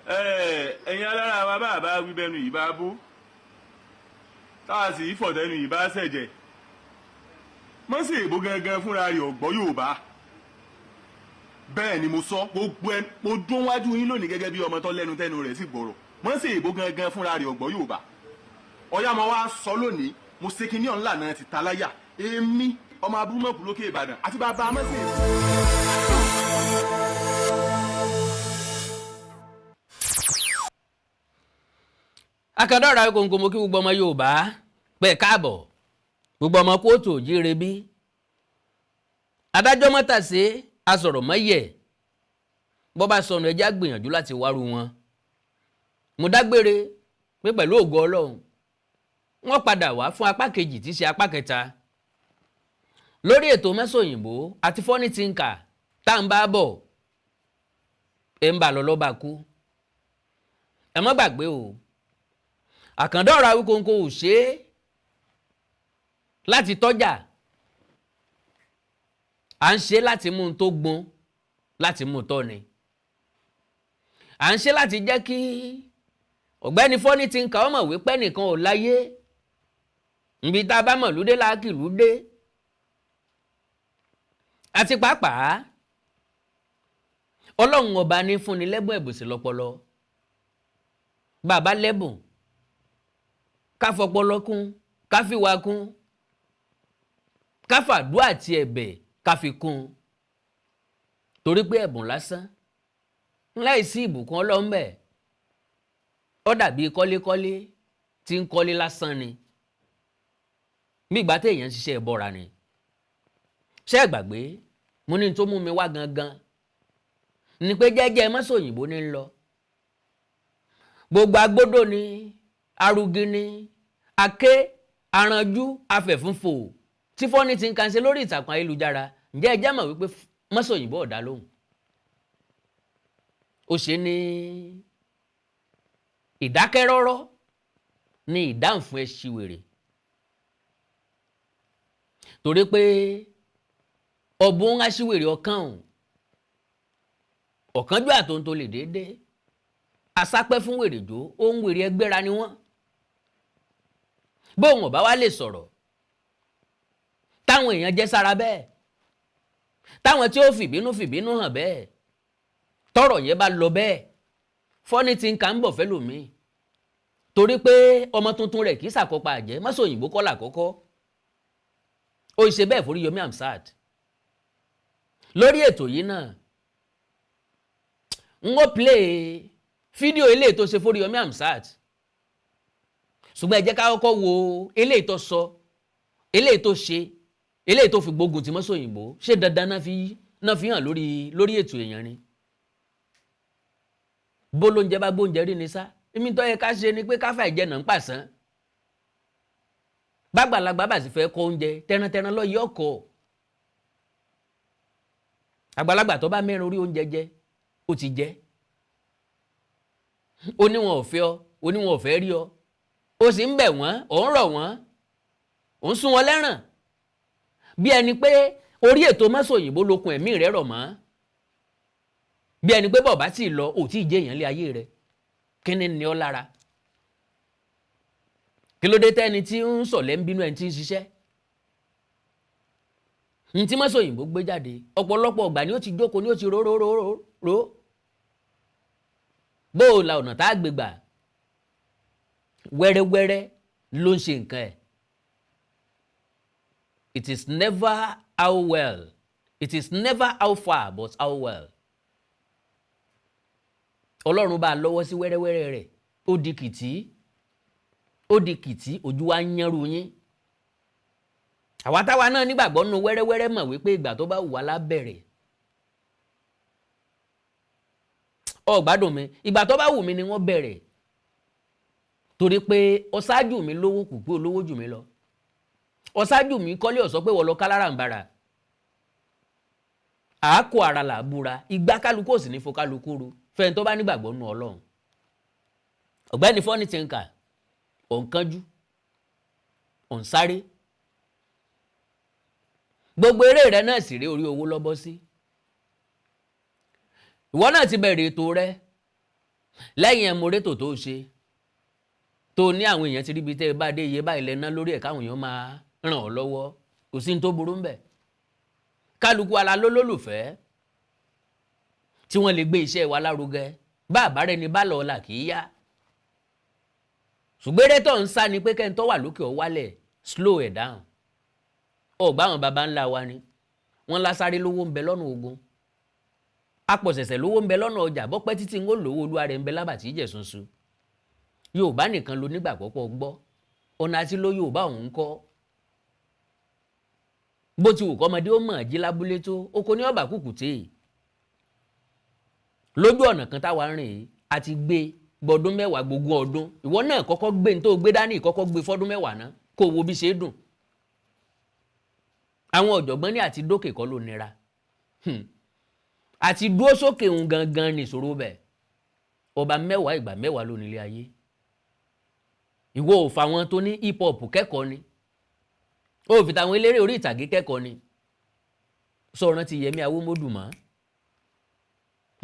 ẹ̀yin alára wa bá wí bẹnu yìí bá bú táwa sì fọ̀tẹ́nu yìí bá ṣẹ̀jẹ̀ mọ́ sí èbó gangan fúnra rẹ̀ ọ̀gbọ́ Yorùbá bẹ́ẹ̀ ni mo sọ gbogbo ẹ mo dún wájú yín lónìí gẹ́gẹ́ bí ọmọ tó lẹ́nu tẹ́nu rẹ̀ sì gbọ́rọ̀ mọ́ sí èbó gangan fúnra rẹ̀ ọ̀gbọ́ Yorùbá ọ̀yá mo wá sọ lónìí mo ṣe kinní ọ̀nlá náà ti ta láyà èmi ọmọ abúmọ̀kù lókè Ìbàdàn àti bàbá amẹ́sìn èbó. akadọ́ra kòǹkò mo kí gbogbo ọmọ Yorùbá pẹ̀ káàbọ̀ gbogbo ọmọ kóòtù òjíire bí adájọ́ mọ́tàsé asọ̀rọ̀ mọ́yẹ̀ bọ́ bá sọnù ẹjá gbìyànjú láti wárú wọn mo dágbére pé pẹ̀lú ògo Ọlọ́run wọ́n padà wá fún apá kejì tí í ṣe apá kẹta lórí ètò Masoyinbo àti Funny Thinker tá ń bá bọ̀ ẹ̀ ń bà lọ lọ́ba kú ẹ má gbàgbé o àkàndọ́ra Awíkonko ò ṣe é láti tọ́jà à ń ṣe láti mú un tó gbọ́n láti mú un tọ́ ni à ń ṣe láti jẹ́ kí ọ̀gbẹ́ni Funny Thinker ọmọ wípé nìkan ò láyé níbi tá a bá mọ̀ lóde láàkìlú dé àti pàápàá Ọlọ́run ọba ní fúnni lẹ́bùn ẹ̀bùsí lọ́pọlọ bàbá lẹ́bùn ká fọpọlọ kún ká fìwà kún ká fàdúà àti ẹ̀bẹ̀ ká fi kún torí pé ẹ̀bùn lásán láìsí ìbùkún Ọlọ́run bẹ́ẹ̀ ó dàbí kọ́lékọ́lé tí ń kọ́lé lásán ni nígbà téèyàn ń ṣiṣẹ́ ìbọra ni ṣé ẹ gbàgbé mo ní tó mú mi wá gangan ni pé jẹ́jẹ́ Masoyinbo ní ń lọ gbogbo agbódò ni arugi ni aké aranjú afẹ̀fúnfò tí Funny Thinker ṣe lórí ìtàkùn ayélujára ǹjẹ́ ẹ jẹ́ mọ̀ wípé Masoyinbo ọ̀dá lóhùn ó ṣe ní ìdákẹ́rọ́rọ́ ní ìdáhùn fún ẹṣiwèrè torí pé ọ̀bùn aṣiwèrè ọ̀kánjú àtòǹtò lè déédéé asápẹ́ fún wèrèjó ohun wèrè ẹgbẹ́ra ni wọ́n bóun ọ̀bá wa lè sọ̀rọ̀ táwọn èèyàn jẹ́ sára bẹ́ẹ̀ táwọn tí ó fìbínú hàn bẹ́ẹ̀ tọ́rọ̀ yẹn bá lọ bẹ́ẹ̀ Funny Thinker ń bọ̀ fẹ́ lòmíì torí pé ọmọ tuntun rẹ̀ kì í ṣàkópa àjẹ́ Masoyinbo kọ́ làkọ́kọ́ ó ṣe bẹ́ẹ̀ forí Yomi Amsat lórí ètò yìí náà ń ó play fídíò eléyìí tó ṣe forí Yomi Amsat ṣùgbọ́n ẹ jẹ́ ká kọ́kọ́ wo eléyìí tó sọ eléyìí tó ṣe eléyìí tó fi gbógun ti Masoyinbo ṣé dandan náà fi hàn lórí ètò èèyàn ni bó lóúnjẹ bá gbóúnjẹ rí ni sá èmi tó yẹ ká ṣe ni pé káfà ìjẹ náà ń pàṣán bàgbàlagbà bá sì fẹ́ kọ oúnjẹ tẹrantẹran lọ yí ọkọ àgbàlagbà tó bá mẹ́rin orí oúnjẹ jẹ ó ti jẹ ó ní wọn ò fẹ́ ọ ó ní wọn ò fẹ́ rí ọ ó sì ń bẹ̀ wọ́n ò ń rọ̀ wọ́n ò ń sún wọn lẹ́ràn bí ẹni pé orí ètò Masoyinbo lókun ẹ̀mí rẹ̀ rọ̀ mọ́ bí ẹni pé bọ̀bá tí ì lọ ò tí ì jẹ́ èèyàn lé ayé rẹ̀ kí ni ọ lára kí ló dé tẹ́ni tí ń sọ̀lẹ́ ń bínú ẹni tí ń ṣiṣẹ́ ní tí Masoyinbo gbé jáde ọ̀pọ̀lọpọ̀ ọgbà ni ó ti jókòó ni ó ti ró bó o la ọ̀nà tá a gbé gbà wẹ́rẹ́wẹ́rẹ́ ló ń ṣe nǹkan ẹ̀ it is never how well it is never how far but how well Ọlọ́run bá a lọ́wọ́ sí wẹ́rẹ́wẹ́rẹ́ rẹ̀ ó di kìtì ojú wa ń yánru yín àwa táwa náà nígbàgbọ́ nínú wẹ́rẹ́wẹ́rẹ́ mọ̀ wípé ìgbà tó bá wù wá lábẹ̀rẹ̀ ó gbádùn mi ìgbà tó bá wù mí ni wọ́n bẹ̀rẹ̀ torí pé ọ̀ṣáájú mi lówó kù pé olówó jù mí lọ ọ̀ṣáájú mi kọ́lé ọ̀sọ́ pé wọ́n lọ kálára ń bára àákò ara là búra ìgbà kálukú ò sì ní fo kálukú ru fẹ́ni tó bá nígbàgbọ́ nínú Ọlọ́run ọ̀gbẹ́ni Funny Thinker òǹkanjú òǹsáré gbogbo eré rẹ náà sì rí orí owó lọ́bọ́ sí ìwọ náà ti bẹ̀rẹ̀ ètò rẹ lẹ́yìn ẹmúrétò tó ṣe tó ní àwọn èèyàn ti ríbi tẹ́ ẹ bá dé iye báyìí lẹ́ná lórí ẹ̀ káwọn èèyàn máa ràn ọ́ lọ́wọ́ kò sí ní tó burú ńbẹ̀ kálukú ala lólólùfẹ́ tí wọ́n lè gbé iṣẹ́ wa lárugẹ bá àbárẹ́ ni bá lọ́ọ́ là kì í yá ṣùgbẹ́rẹ́ tó ń sá ni pé kẹ́ńtọ́ wà lókè ọ wálẹ̀ slow ẹ̀ down ọgbà àwọn baba ńlá wa ni wọ́n lásáré lówó ń bẹ lọ́nà ogun apọ̀sẹ̀sẹ̀ lówó ń bẹ lọ́nà ọjà bọ́pẹ́ títí ń ó lówó olúwa rẹ̀ ń bẹ lábàtí ìjẹ̀sùnsù Yorùbá nìkan ló nígbàgbọ́ pọ̀ gbọ́ ọ̀nà àti ló Yorùbá òun kọ́ bó ti wù kọ́mọdé ó mọ̀ jí lábúlé tó oko ní ọ̀bà kùkùté lójú ọ̀nà kan táwa rìn yìí àti gbé gbọdún mẹ́wàá gbogbo ọdún ìwọ náà kọ́kọ́ gbé ní tó gbé dání kọ́kọ́ gbé fọ́dún mẹ́wàá ná kó wo bí ṣe é dùn àwọn ọ̀jọ̀gbọ́n ní àti dókè kọ́ ló nira àti dúró sókè òun gangan ní ìṣòro bẹ̀ ọba mẹ́wàá ìgbà mẹ́wàá ló nílé ayé ìwọ ò fa wọn tó ní hip hop kẹ́kọ̀ọ́ ni ó fi tàwọn eléré orí ìtàgé kẹ́kọ̀ọ́ ni sọ̀rọ̀ ti Yẹmí Awómọ́dù mọ́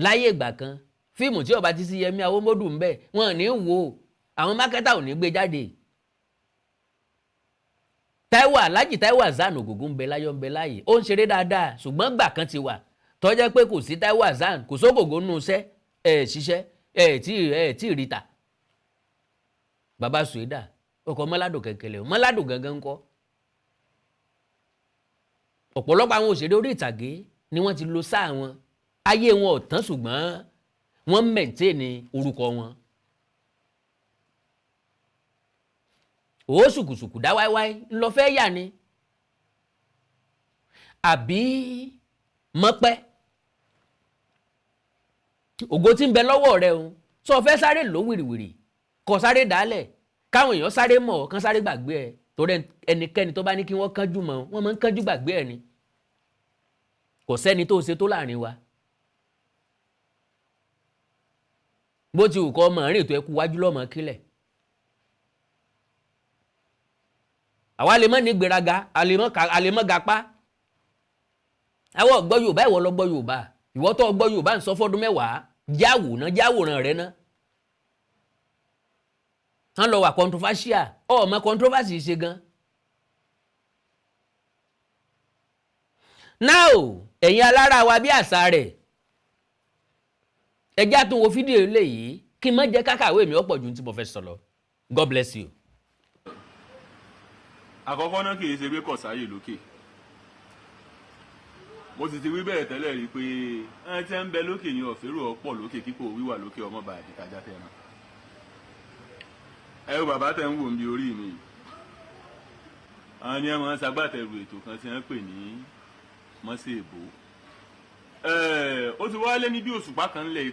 láyé ìgbà kan fíìmù tí ọba ti sí Yẹmí Awómọ́dù ń bẹ wọn ní wò ó àwọn mákẹ́tà ò ní gbé jáde Alhaji Táíwò Hassan Ògògó ń bẹ láyọ̀ ń bẹ láàyè ó ń ṣeré dáadáa ṣùgbọ́n gbà kan ti wà tó jẹ́ pé kò sí Táíwò Hassan kò sógògó nù iṣẹ́ ṣiṣẹ́ tí ì ríta bàbá Sueda ọkọ̀ mọ́ládùn kẹ̀kẹ́lẹ̀ mọ́ládùn gangan ńkọ́ ọ̀pọ̀lọpọ̀ àwọn òṣèré orí ìtàgé ni wọ́n ti lo sáà wọn ayé wọn ò tán ṣùgbọ́n wọ́n mẹ̀ntẹ́ẹ̀nì orúkọ wọn ó ṣùkùṣùkù dá wáíwáí ńlọ fẹ́ yà ni àbí mọ́pẹ́ ògo tí ń bẹ lọ́wọ́ rẹ o sọ fẹ́ sáré lò wìrìwìrì kọ sáré dálẹ̀ káwọn èèyàn sáré mọ̀ kán sáré gbàgbé ẹ̀ torí ẹnikẹ́ni tó bá ní kí wọ́n kánjú mọ́ wọ́n máa ń kánjú gbàgbé ẹ̀ ni kò sẹ́ni tó ṣe tó láàrin wa bó ti wù kọ́ ọmọ rìn tó ẹkú wájú lọ́mọ kílẹ̀ àwa lè mọ́ ní gbéraga àlè mọ́ gapá àwọn ọ̀gbọ́ Yorùbá ìwọ lọ gbọ́ Yorùbá ìwọ tó gbọ́ Yorùbá ń sọ fọ́dún mẹ́wàá jáwòrán rẹ ná wọ́n lọ wà controversial ọmọ controversy ṣe gan now ẹ̀yin alára wa bí àṣà rẹ̀ ẹjá tó wo fídíò eléyìí kí n má jẹ́ kákàwé mi ọ̀pọ̀ ju tí mo fẹ́ sọ lọ God bless you. àkọ́kọ́ náà kì í ṣe pé kò sáyè lókè mo sì ti wí bẹ́ẹ̀ tẹ́lẹ̀ rí i pé ẹni tí ń bẹ lókè ni ọ̀fẹ́rò ọ̀pọ̀ lókè kíkó wíwà lókè ọmọ bá àdìtajà tẹ̀ràn ẹ wo bàbá tẹ̀ ń wò ń bi orí mi àwọn ni ẹ máa ń ṣagbátẹrù ètò kan tí wọ́n pè ní Masoyinbo ó ti wá lé ní bí òṣùpá kan lẹ̀ yìí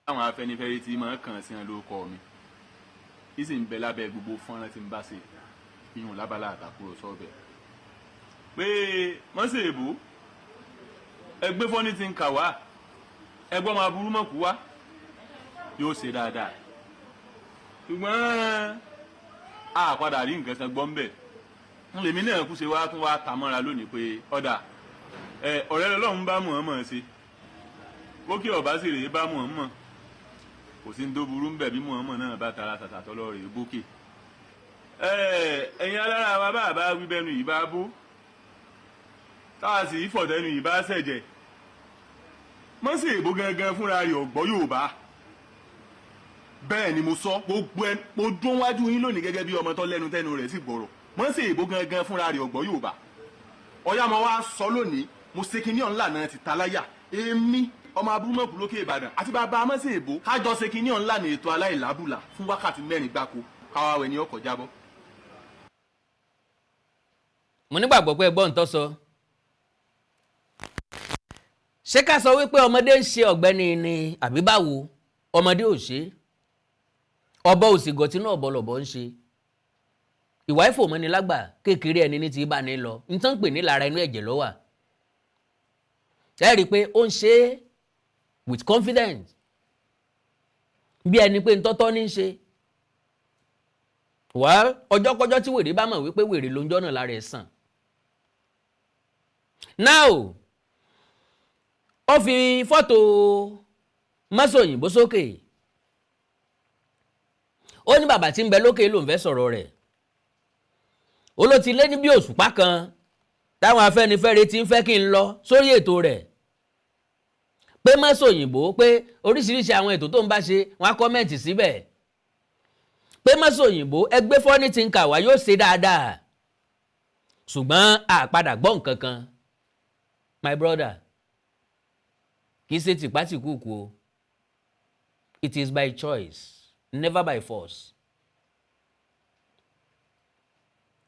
táwọn Afẹ́nifẹ́re tí máa ń kàn sí wọn lórúkọ mi kí sì ń bẹ lábẹ́ gbogbo fọ́nrán tí ń bá ṣe ìyún lábala àtàkùrọ̀sọ ọbẹ̀ pé Masoyinbo ẹgbẹ́ fọ́ní ti ń kà wá ẹgbọ́n máa burú mọ̀kú wá yóò ṣe dáadáa ṣùgbọ́n a padà rí nǹkan kan gbọ́ ń bẹ̀ lèmi náà kú ṣe wá tún wá ta mọ́ra lónìí pé ọ̀dà ọ̀rẹ́ lọ́lọ́run bá Muhammad ṣe bókè ọ̀bá sì rèé bá Muhammad kò sí ní tó burú ń bẹ̀ bí Muhammad náà bá tara tàtàtọ́ lọ rèé bókè ẹ̀yin alára wa bá bá wí bẹ́nu yìí bá bó táà sì fọ̀tẹ́nu yìí bá ṣẹ̀jẹ̀ Masoyinbo gangan fúnra rẹ̀ ọ̀gbọ́ Yorùbá bẹ́ẹ̀ ni mo sọ gbogbo ẹ mo dún wájú yín lónìí gẹ́gẹ́ bí ọmọ tó lẹ́nu tẹ́nu rẹ̀ sì gbọ́rọ̀ Masoyinbo gangan fúnra rẹ̀ ọ̀gbọ́ Yorùbá ọ̀yá mo wá sọ lónìí mo ṣe kinní ọ̀nlá náà ti ta láyà èmi ọmọ abúrúmọ̀kù lókè Ìbàdàn àti bàbá Masoyinbo kájọ ṣe kinní ọ̀nlá ní ètò aláìlábùlà fún wákàtí 4 gbáko káwá wẹ̀ ní ọkọ̀ jábọ́. mo nígbàgbọ́ pé ẹgbọ́n tó sọ ṣé ká sọ wípé ọmọdé ń ṣe ọ̀gbẹ́ni ni àbí báwo ọmọdé ò ṣe ọbọ̀ òsìgọ̀ tí náà bọ̀lọ̀bọ̀ ń ṣe ìwà ìfòmọ́ni lágbà kékeré ẹni ní ti bá ní lọ n tán pè ní lára inú ẹ̀jẹ̀ ló wà ẹ rí i pé ó ń ṣe with confidence bí ẹni pé ntọ́tọ́ ní í ṣe wá ọjọ́kọjọ́ tí wèrè bá mọ̀ wípé wèrè ló ń jọ́nà lára ẹ̀ sàn now ó fi fọ́tò Masoyinbo sókè ó ní bàbá tí ń bẹ lókè ló ń fẹ́ sọ̀rọ̀ rẹ̀ ó ló ti lé ní bí òṣùpá kan táwọn Afẹ́nifẹ́re ti ń fẹ́ kí n lọ sórí ètò rẹ̀ pé Masoyinbo pé oríṣiríṣi àwọn ètò tó ń bá ṣe wọ́n á kọ́mẹ̀ntì síbẹ̀ pé Masoyinbo ẹgbẹ́ fọ́ní ti ń kà wá yóò ṣe dáadáa ṣùgbọ́n àpadà gbọ́ nǹkan kan my brother kì í ṣe tìpátìkúùkù o it is by choice never by force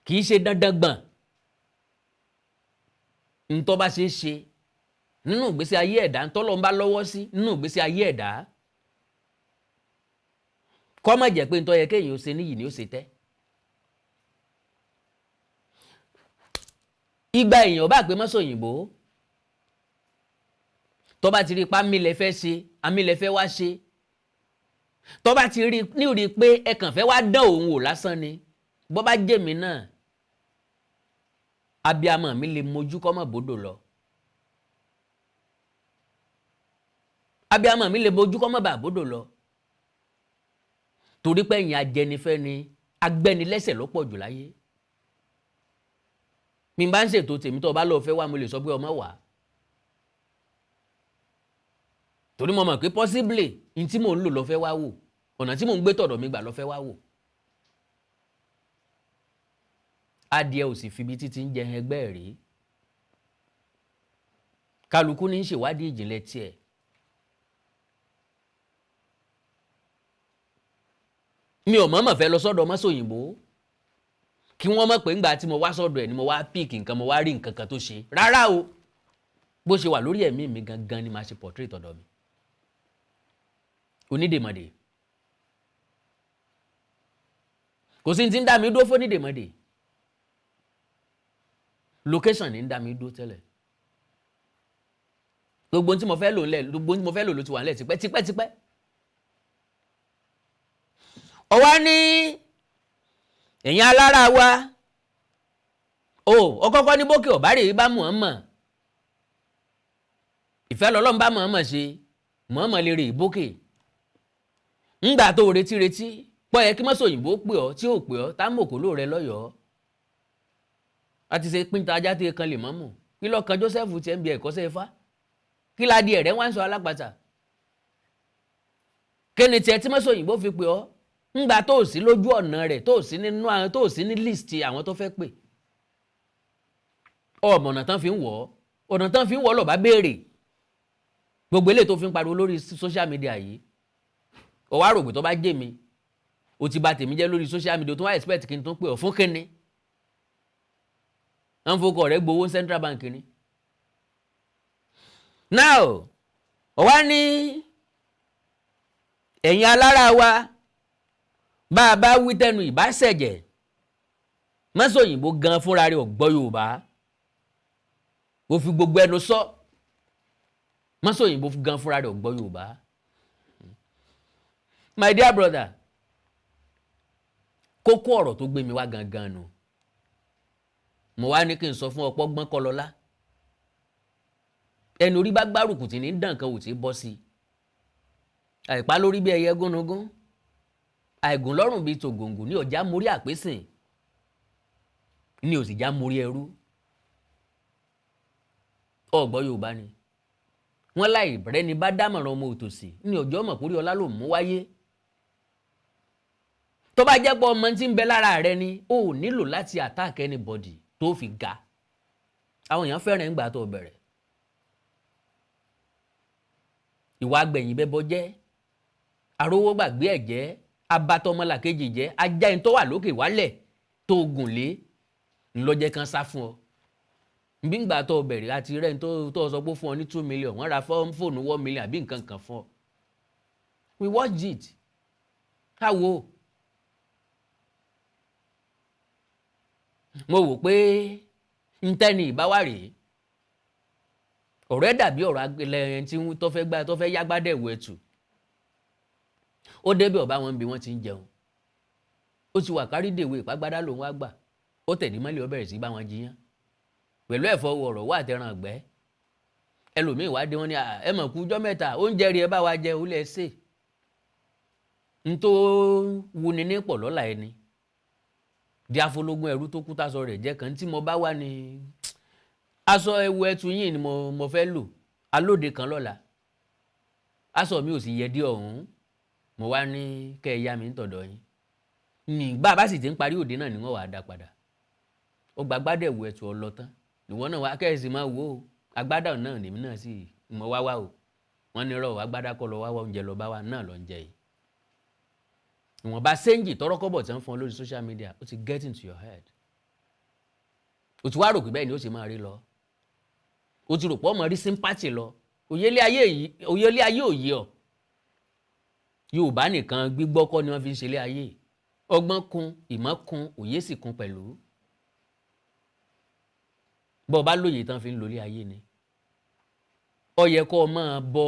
kì í ṣe dandan gbọ̀n ntọ́ bá ṣe é ṣe nínú ìgbésí ayé ẹ̀dá ntọ́lọ́ ń bá lọ́wọ́ sí nínú ìgbésí ayé ẹ̀dá kọ́ má jẹ́ pé ntọ́ yẹ kéèyàn ó ṣe níyì ni ó ṣe tẹ́ ìgbà èèyàn bá pé Masoyinbo tó bá ti rí ipá mílẹ̀ fẹ́ ṣe amílẹ̀ fẹ́ wá ṣe tó bá ti rí pé ẹ kàn fẹ́ wá dán òun wò lásán ni bó bá jèmi náà abiyamọ mi lè mojú kọ́ mọ̀ bódò lọ abiyamọ mi lè mojú kọ́ mọ̀ bà bódò lọ torí pé ẹ̀yin ajẹnifẹ́ ni agbẹ́nilẹ́sẹ̀ ló pọ̀ jù láyé mi bá ń ṣètò tèmi tó bá lọ́ọ́ fẹ́ wá mo lè sọ pé ọmọ wà torí mo mọ̀ pé possibly n tí mò ń lò lọ́ fẹ́ wá wò ọ̀nà tí mò ń gbé tọ̀dọ̀ mi gbà lọ́ fẹ́ wá wò adìẹ ò sì fi bí títí ń jẹ ẹgbẹ́ rí kálukú ní í ṣèwádìí ìjìnlẹ̀ tiẹ̀ mi ò mọ̀ọ́mọ̀ fẹ́ lọ sọ́dọ̀ Masoyinbo kí wọ́n mọ̀ pé ńgbà tí mo wá sọ́dọ̀ ẹ̀ ni mo wá píìkì nǹkan mo wá rí nǹkan kan tó ṣe rárá o bó ṣe wà lórí ẹ̀mí mi gangan ni màá ṣe portrait ọ̀dọ̀ mi onídèmọ̀dè kò sí ti ń dá mi dúró fún onídèmọ̀dè location ní ń dá mi dúró tẹ́lẹ̀ gbogbo tí mo fẹ́ lò ńlẹ̀ gbogbo tí mo fẹ́ lò ló ti wà ńlẹ̀ tipẹ́ ọwá ní ẹ̀yin alára wa ọkọ́kọ́ ní bókè ọ̀bárè bá Muhammad ìfẹ́ lọ́lọ́run bá Muhammad ṣe Muhammad lè rè bókè ńgbà tó retí pọ̀ yẹ kí Masoyinbo pè ọ́ tí ò pè ọ́ tá mòkó ló rẹ lọ́yọ̀ọ́ a ti ṣe pínta ajá tí kan lè mọ́mù kí lọ́kàn Joseph ti ń bí ẹ̀kọ́sẹ́ ifá kí ládì ẹ̀rẹ́ wá ń sọ alápàtà kí ni tiẹ̀ tí Masoyinbo fi pè ọ́ ńgbà tó sí lójú ọ̀nà rẹ̀ tó sí nínú àwọn tó sí ní list àwọn tó fẹ́ pè ọ̀nà tán fi ń wọ̀ ọ̀nà tán fi ń wọ̀ lọ́ọ́ bá béèrè gbogbo eléyìí tó fi ń pariwo lórí social media yìí ó wá rò pé tó bá jẹ́ mi ó ti bà tèmi jẹ́ lórí social media tó wá expect kí n tún pè ọ́ fún kínní wọ́n fọkọ̀ rẹ̀ gbowó central bank ni now ó wá ní ẹ̀yin alára wa bá a bá wí tẹnu ìbá ṣẹ̀jẹ̀ Masoyinbo gan fúnra rẹ̀ ò gbọ́ Yorùbá ó fi gbogbo ẹnu sọ Masoyinbo gan fúnra rẹ̀ ò gbọ́ Yorùbá my dear brother kókó ọ̀rọ̀ tó gbé mi wá gangan nù mo wá ní kí n sọ fún ọ̀pọ̀ gbọ́n kọlọ́lá ẹnu orí bá gbárùkù tí ní dàn kan ò tí bọ́ sí àìpá lórí bí ẹyẹ gúnugún àìgùn lọ́rùn bíi tògòǹgò ní ọ̀já mórí àpésìn ní òsì já mórí ẹrú ọ̀gbọ́ Yorùbá ni wọ́n láì bẹ̀rẹ̀ ni bá dámọ̀ràn ọmọ òtòṣì ní ọjọ́ mọ̀ kórí ọlá ló mú wáyé tó bá jẹ́ pé ọmọ tí ń bẹ lára rẹ ni ó nílò láti attack anybody tó fi ga àwọn èèyàn fẹ́ràn ń gbà tó bẹ̀rẹ̀ ìwà gbẹ̀yìn bẹ́bọ jẹ́ arówó gbàgbé ẹ̀ jẹ́ abatọmọlàkejì jẹ́ ajá ẹni tó wà lókè wálẹ̀ tó gùn lé ńlọjẹ kan sá fún ọ bí ń gbà tó bẹ̀rẹ̀ àti rẹ̀ tó sọ pé fún ọ ní 2 million wọ́n ra fóònù 1 million àbí nǹkan kan fún ọ we watch it káwo mo wò pé ntẹ́ni ìbáwá rèé ọ̀rọ̀ ẹ̀ dàbí ọ̀rọ̀ agbẹ̀lẹ̀ tí tó fẹ́ yágbádẹ́ ìwé ẹ̀tù ó débẹ̀ ọba wọn bí wọ́n ti ń jẹun ó ti wà kárí dèwé ìpágbádá lòun wá gbà ó tẹ̀lé mọ́lẹ̀ ó bẹ̀rẹ̀ sí bá wọn jiyàn pẹ̀lú ẹ̀fọ́ ọ̀rọ̀ wà tẹran ọ̀gbẹ́ ẹlòmíì wá dé wọn ní ẹ mọ̀ kú ọjọ́ mẹ́ta oúnjẹ rí ẹ bá wa jẹ ó lẹ̀ ṣe n tó wuni ní pọ̀ lọ́la ẹni di afológun ẹrú tó kú tásọ rẹ̀ jẹ́ kan tí mo bá wà ní aṣọ ẹwu ẹtu yìí ni mo fẹ́ lò alóde kan lọ́la aṣọ mi ò sì yẹ dí ọ̀hún mo wá ní kẹ́ ẹ yá mi ń tọ̀dọ̀ yín ní bàbá sì ti ń parí òde náà ni wọ́n wàá dá padà ó gba agbádá ẹ̀wù ẹ̀tù ọlọ́tán ìwọ náà wá kẹ́sì máa wò ó agbádá náà nèmi náà sì mọ wá wá o wọ́n ní rọ̀ agbádá kọ́ lọ wá wá oúnjẹ lọ bá wá náà lọ ń jẹ yìí ìwọ̀nba sẹ́ńjì tọ́rọ́kọ́bọ̀ tí wọ́n fún ọ lórí social media ó ti get into your head o ti wá rò pé bẹ́ẹ̀ ni ó sì máa rí lọ o ti rò pé ọmọ rí sympathy lọ òyelé ayé òye ọ Yorùbá nìkan gbígbọ́ kọ́ ni wọ́n fi ń ṣẹlẹ̀ ayé ọgbọ́n kún ìmọ̀ kún òye sì kún pẹ̀lú bọ́ ọ bá lóye tán fi ń lólé ayé ni ó yẹ kó o máa bọ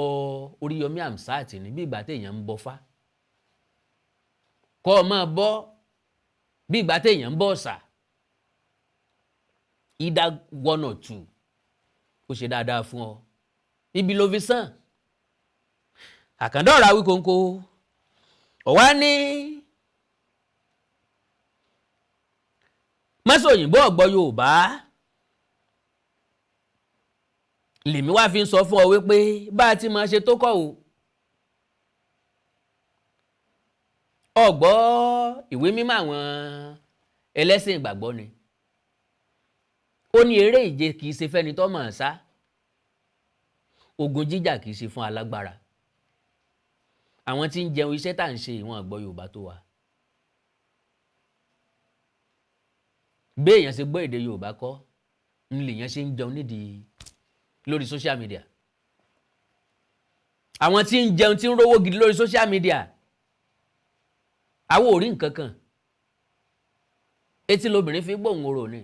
Oríyọmí Hamzat ní bí ìgbà téèyàn ń bọ fá kó o máa bọ bí ìgbà téèyàn ń bọ ọ̀sà either one or two ó ṣe dáadáa fún ọ ibi ló fi sàn àkàndọ̀rọ̀ Awíkonko ọ̀wá ní Masoyinbo ọ̀gbọ́ Yorùbá lèmi wá fi ń sọ fún ọ wípé bá a ti máa ṣe tó kọ́ o ọ̀gbọ́ ìwé mímọ́ àwọn ẹlẹ́sìn ìgbàgbọ́ ni ó ní eré ìje kìí ṣe fẹ́ni tó mọ̀ ọ́n sá ogun jíjà kìí ṣe fún alágbára àwọn tí ń jẹun iṣẹ́ tá à ń ṣe ìwọ̀n àgbọ̀ Yorùbá tó wà béèyàn ṣe gbọ́ èdè Yorùbá kọ́ ń lèèyàn ṣe ń jẹun nídìí lórí social media àwọn tí ń jẹun tí ń rówó gidi lórí social media àwọn ò rí nǹkan kan etí lobìnrin fi gbóhùn orò ni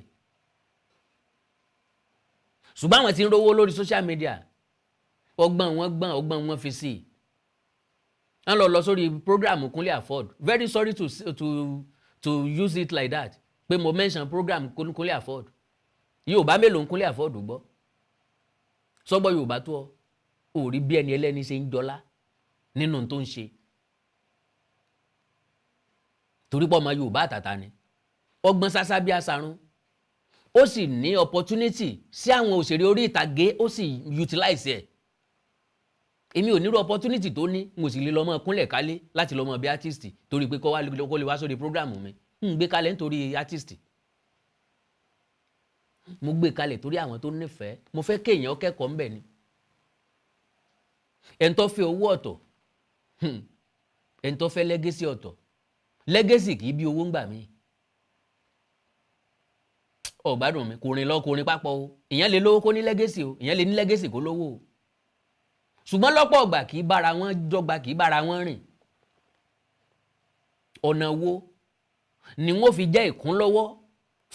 ṣùgbọ́n àwọn tí ń rówó lórí social media ọgbọ́n wọn fi sí i wọ́n lọ sórí program Kúnlé Afford very sorry to use it like that pé mo mention program Kúnlé Afford Yorùbá mélòó ń Kúnlé Afford gbọ́ sọ́gbọ́ Yorùbá tó ọ ò rí bí ẹni ẹlẹ́ni ṣe ń jọlá nínú tó ń ṣe torí pọ́ ọmọ Yorùbá àtàtà ni ọgbọ́n sásá bí àṣàrún ó sì ní opportunity sí àwọn òṣèré orí ìtàgé ó sì utilize ẹ̀ èmi ò nírú opportunity tó ní mo sì lè lọ mọ́ kúnlẹ̀ kálé láti lọ mọ́ bí artist torí pé kó lè wá sórí program mi ń gbé kalẹ̀ nítorí artist mo gbé kalẹ̀ torí àwọn tó nífẹ̀ẹ́ mo fẹ́ kéèyàn kẹ́kọ̀ọ́ ńbẹ̀ ni ẹni tó fẹ́ owó ọ̀tọ̀ ẹni tó fẹ́ legacy ọ̀tọ̀ legacy kì í bí owó ń gbà mí ọ̀gbádùn mi kò rìn lọ kò rìn papọ̀ o èèyàn lè lówó kó ní legacy o èèyàn lè ní legacy kó lówó o ṣùgbọ́n lọ́pọ̀ ọgbà kì í bára wọn dọ́gba kì í bára wọn rìn ọ̀nà wo ni wọ́n fi jẹ́ ìkúnlọ́wọ́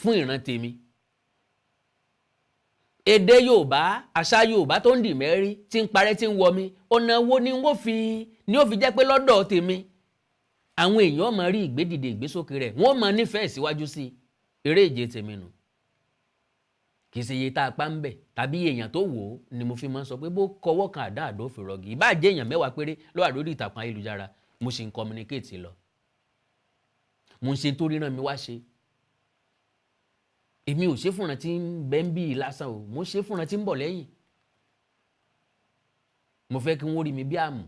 fún ìran tèmi èdè Yorùbá àṣà Yorùbá tó ń dì mẹ́rí tí ń parẹ́ tí ń wọ mi ọ̀nà wo ni ó fi jẹ́ pé lọ́dọ̀ tèmi àwọn èèyàn máa rí ìgbédìde ìgbésókè rẹ̀ wọ́n máa nífẹ̀ẹ́ síwájú sí eré ìje tèmi nù kì í ṣe iye tá a pa ń bẹ̀ tàbí èèyàn tó wò ó ni mo fi máa ń sọ pé bó kọwọ́ kan àdá àdó fi rọgì ìbá jẹ́ èèyàn 10 péré ló wà lórí ìtàkùn ayélujára mo sì ń communicate lọ mo ń ṣe tó ríran mi wá ṣe èmi ò ṣe fúnra tí ń bẹ́ ń bí i lásán o mo ṣe fúnra tí ń bọ̀ lẹ́yìn mo fẹ́ kí wọ́n rí mi bí àmù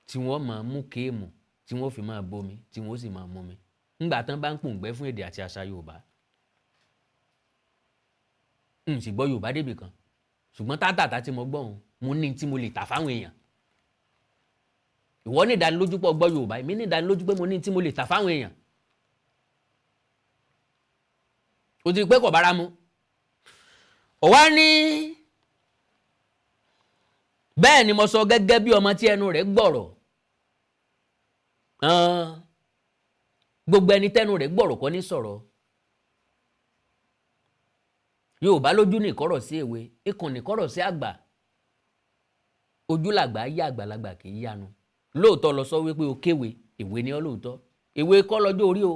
tí wọ́n máa mú kéèmù tí wọ́n fi máa bomi tí wọ́n sì máa mú mi ńgbà tán bá ń pòǹgbẹ́ fún èdè àti àṣà Yorùbá n sì gbọ́ Yorùbá débì kan ṣùgbọ́n tátàtà tí mo gbọ́ òun mo ní tí mo lè tà fáwọn èèyàn ìwọ ní ìdánilójú pọ̀ gbọ́ Yorùbá èmi ní ìdánilójú pé mo ní tí mo lè tà fáwọn èèyàn o ti rí pé kò bára mu ọ̀wá ní bẹ́ẹ̀ ni mo sọ gẹ́gẹ́ bí ọmọ tí ẹnu rẹ̀ gbọ̀rọ̀ gbogbo ẹni tẹ́nu rẹ̀ gbọ̀rọ̀ kọ́ ní sọ̀rọ̀ Yorùbá lójú ní ìkọ́rọ̀ sí èwe ikùn ní ìkọ́rọ̀ sí àgbà ojú làgbà yá àgbàlagbà kì í yanu lóòótọ́ lọ sọ wípé o kéwe èwe ni ọ́ lóòótọ́ èwe kọ́ lọ́jọ́ orí o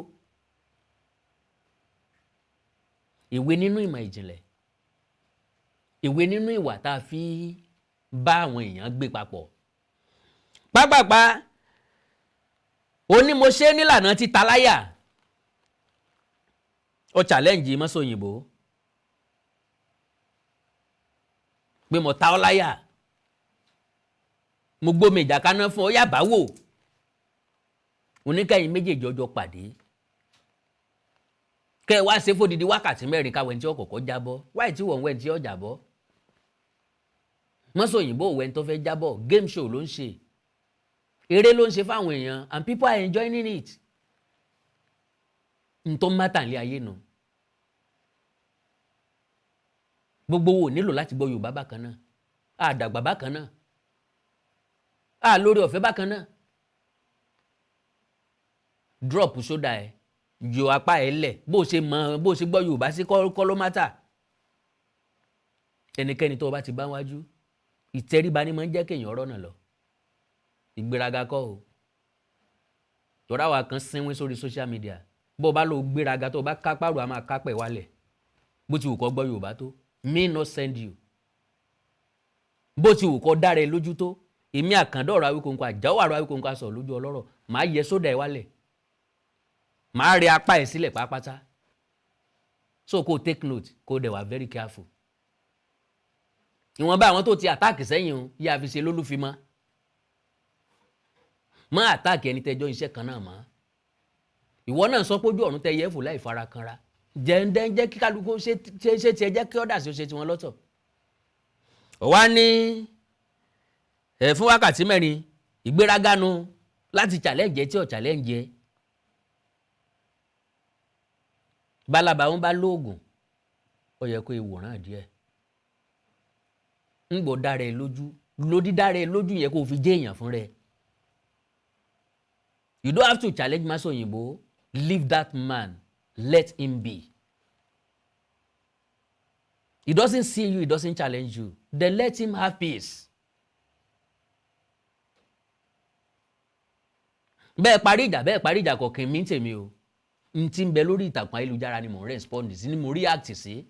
èwe nínú ìmọ̀ ìjìnlẹ̀ èwe nínú ìwà tá a fi bá àwọn èèyàn gbé papọ̀ pápápá ó ní mo ṣe nílànà títa láyà ó challenge Masoyinbo pé mo ta ọ́ láyà mo gbómi ìjà kaná fún ọ yàbá wò oníkẹyìn méjèèjì ọjọ́ pàdé kẹ wá ṣe fódìdí wákàtí 4 káwé tí ó kọ́kọ́ jábọ́ wáyé tí wọ́n wẹ́ tí ó jábọ́ Masoyinbo wẹ́ tó fẹ́ jábọ́ game show ló ń ṣe eré ló ń ṣe fáwọn èèyàn and people are enjoying it n tó mátà ní ayé nu gbogbo wo nílò láti gbọ́ Yorùbá bákan náà àdàgbà bákan náà lórí ọ̀fẹ́ bákan náà drop sódà ẹ̀ yọ apá ẹ̀ lẹ̀ bó ṣe gbọ́ Yorùbá sí kọ́ ló mátà ẹnikẹ́ni tó bá ti bá wájú ìtẹríba ni máa ń jẹ́ kéèyàn ọ̀rọ̀ náà lọ ìgbéraga kọ́ o tọ́ra wa kan sínwín sórí social media bó bá lọ gbéraga tó bá kápárò a máa kápẹ̀ wálẹ̀ bó ti wù kó gbọ́ Yorùbá tó me not send you bó ti wù kó dára ẹ lójú tó èmi àkàndọ̀ ọ̀rọ̀ Awíkonko àjáwọ̀ ọ̀rọ̀ Awíkonko sọ lójú ọlọ́rọ̀ màá yẹ sódà ẹ wálẹ̀ màá rẹ apá ẹ sílẹ̀ pápátá so kó take note kó dẹ̀ wà very careful ìwọ̀nba àwọn tó ti attack sẹ́yìn o yá fi ṣe lólúfimọ́ má attack ẹni tẹjọ́ iṣẹ́ kan náà mọ́ ìwọ náà sọ pé ojú ọ̀run tẹ yẹ́fù láì fara kanra jẹ́ kí kálukú ṣe tiẹ̀ jẹ́ kí ọ́dà sí ó ṣe tiwọn lọ́tọ̀ wá ní fún wákàtí 4 ìgbéraga nu láti challenge tí ò challenge bálaba wọn bá lóògùn ó yẹ kó ìwòrán díẹ̀ ń gbọ́ dára ẹ lójú lódí dára ẹ lójú yẹ kó fi jẹ́ èèyàn fún rẹ. You don't have to challenge Masoyinbo. Leave that man. Let him be. He doesn't see you, he doesn't challenge you. Then let him have peace. Bẹ́ẹ̀ parí ìjà kọ̀ọ̀kan mi tèmi o. N tí ń bẹ lórí ìtàkùn ayélujára ni mo respond sí, ni mo react sí.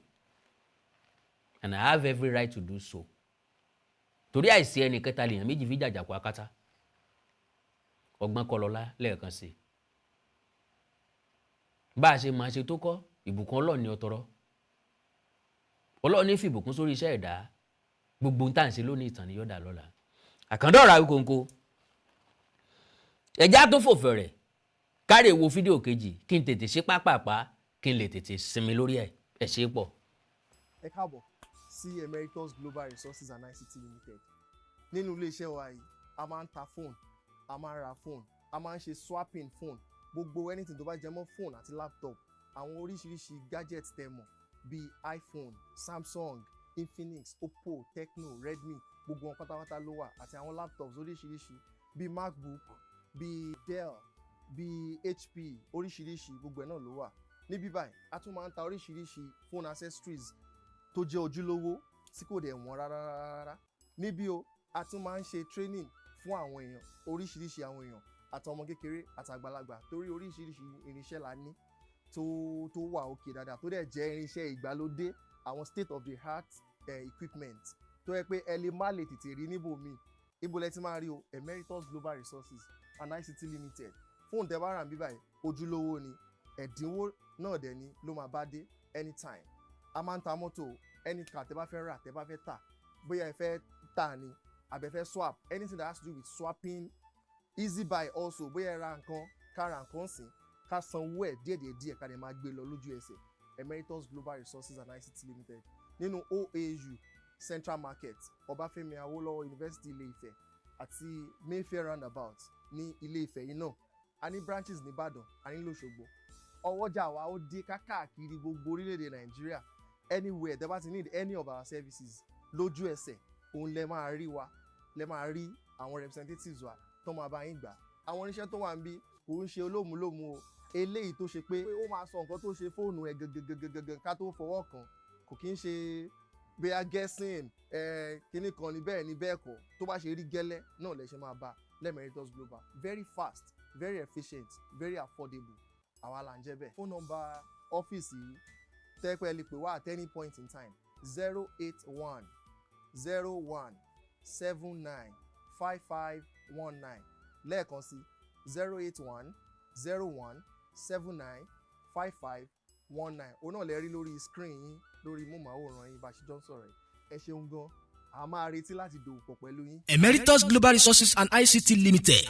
And I have every right to do so. Torí àìsí ẹni kẹta lèèyàn méjì fi jàjàkú akátá. Ọgbọ́n kọlọlá lẹ́ẹ̀kan sí. Bá a ṣe máa ṣe tó kọ́, ìbùkún Ọlọ́run ni ọtọrọ. Ọlọ́run ní fi ìbùkún sórí iṣẹ́ ẹ̀dá. Gbogbo ń tàn sí lónìí ìtàn ni yóò dà lọ́la. Àkàndọ̀ ọ̀rọ̀ Awíkonko. Ẹja tó fò fẹ̀rẹ̀. Káre wo fídíò kejì kí n tètè ṣe pápápá kí n lè tètè sinmi lórí ẹ̀. Ẹ ṣe é pọ̀. Ẹ káàbọ̀ sí Emeritus Global Resources and ICT Limited. Nínú ilé-iṣẹ́ wa yìí, a máa ń ta fóònù, a máa ń ra fóònù, a máa ń ṣe swapping fóònù, gbogbo anything tó bá jẹ mọ́ fóònù àti laptop, àwọn oríṣiríṣi gadgets tẹ́ mọ̀ bíi iPhone, Samsung, Infinix, Oppo, Tecno, Redmi, gbogbo wọn pátápátá ló wà àti àwọn laptops oríṣiríṣi bíi MacBook, bíi Dell, bíi HP, oríṣiríṣi gbogbo ẹ̀ náà ló wà. Níbí báyìí, a tún máa ń ta oríṣiríṣi phone accessories tó jẹ́ ojúlówó tí kò dẹ̀ wọ́n rárá. Níbí o, a tún máa ń ṣe training fún àwọn èèyàn, oríṣiríṣi àwọn èèyàn, àtọmọ kékeré àtàgbàlagbà torí oríṣiríṣi irinṣẹ́ la ní tó wà òkè dáadáa tó dẹ̀ jẹ́ irinṣẹ́ ìgbàlódé, àwọn state of the art equipment tó yẹ pé ẹ lè má lè tètè rí níbòmíì. Ibo lẹ ti máa rí o, Emeritus Global Resources and ICT Limited. Fóònù tẹ́ bá rà ń bí báyìí ojúlówó ni, ẹ̀dínwó náà dẹ̀ ni ló máa bá dé anytime. A máa ń ta mọ́tò, any car tẹ́ bá fẹ́ rà tẹ́ bá fẹ́ tà, bóyá ẹ fẹ́ tà ni àbẹ fẹ́ swap, anything that has to do with swapping, easy buy also, bóyá ẹ ra nǹkan ká ra nǹkan sìn ká sanwó ẹ̀ díẹ̀ ká lè máa gbé lọ lójú ẹsẹ̀. Emeritus Global Resources and ICT Limited nínú OAU Central Market, Ọbáfẹ́mi Awólọ́wọ̀ University Ilé-Ifẹ̀ àti Mayfair roundabout ní Ilé-Ifẹ̀ yìí náà. A ní branches ní Ìbàdàn, a ní l'Óṣogbo. Ọwọ́jà wa ó dé káàkiri gbogbo orílẹ̀-èdè Nàìjíríà. Anywhere tẹ́ bá ti need any of our services lójú ẹsẹ̀, òun lẹ máa rí wa, lẹ máa rí àwọn representatives wa tó máa bá yín gbà. Àwọn oníṣẹ́ tó wà ń bí kò ń ṣe olómùlómù o, eléyìí tó ṣe pé ó máa sọ nǹkan tó ṣe fóònù ẹ̀ gẹ́gẹ́gẹ́gẹ́gẹ́ ká tó fọwọ́ kàn, kò kí ń ṣe bóyá guessing kíní kan ní bẹ́ẹ̀ ni bẹ́ẹ̀ kọ́, tó bá ṣe rí gẹ́lẹ́ náà lẹ ṣe máa bá l'Emeritus Global. Very fast, very efficient, very affordable. Àwa là ń jẹ́ bẹ́ẹ̀. Phone number ọ́fíìsì yìí tẹ́pẹ́ lè pè wá at any point in time 081 01 79 5519 lẹ́ẹ̀kan sí 081 01 79 5519. Òun náà lè rí lórí screen yín lórí móhùnmáwòrán yín bá ṣe jọ ń sọ̀rọ̀ ẹ ṣeun gan a máa retí láti dòwò pọ̀ pẹ̀lú yín. Emeritus Global Resources and ICT Limited.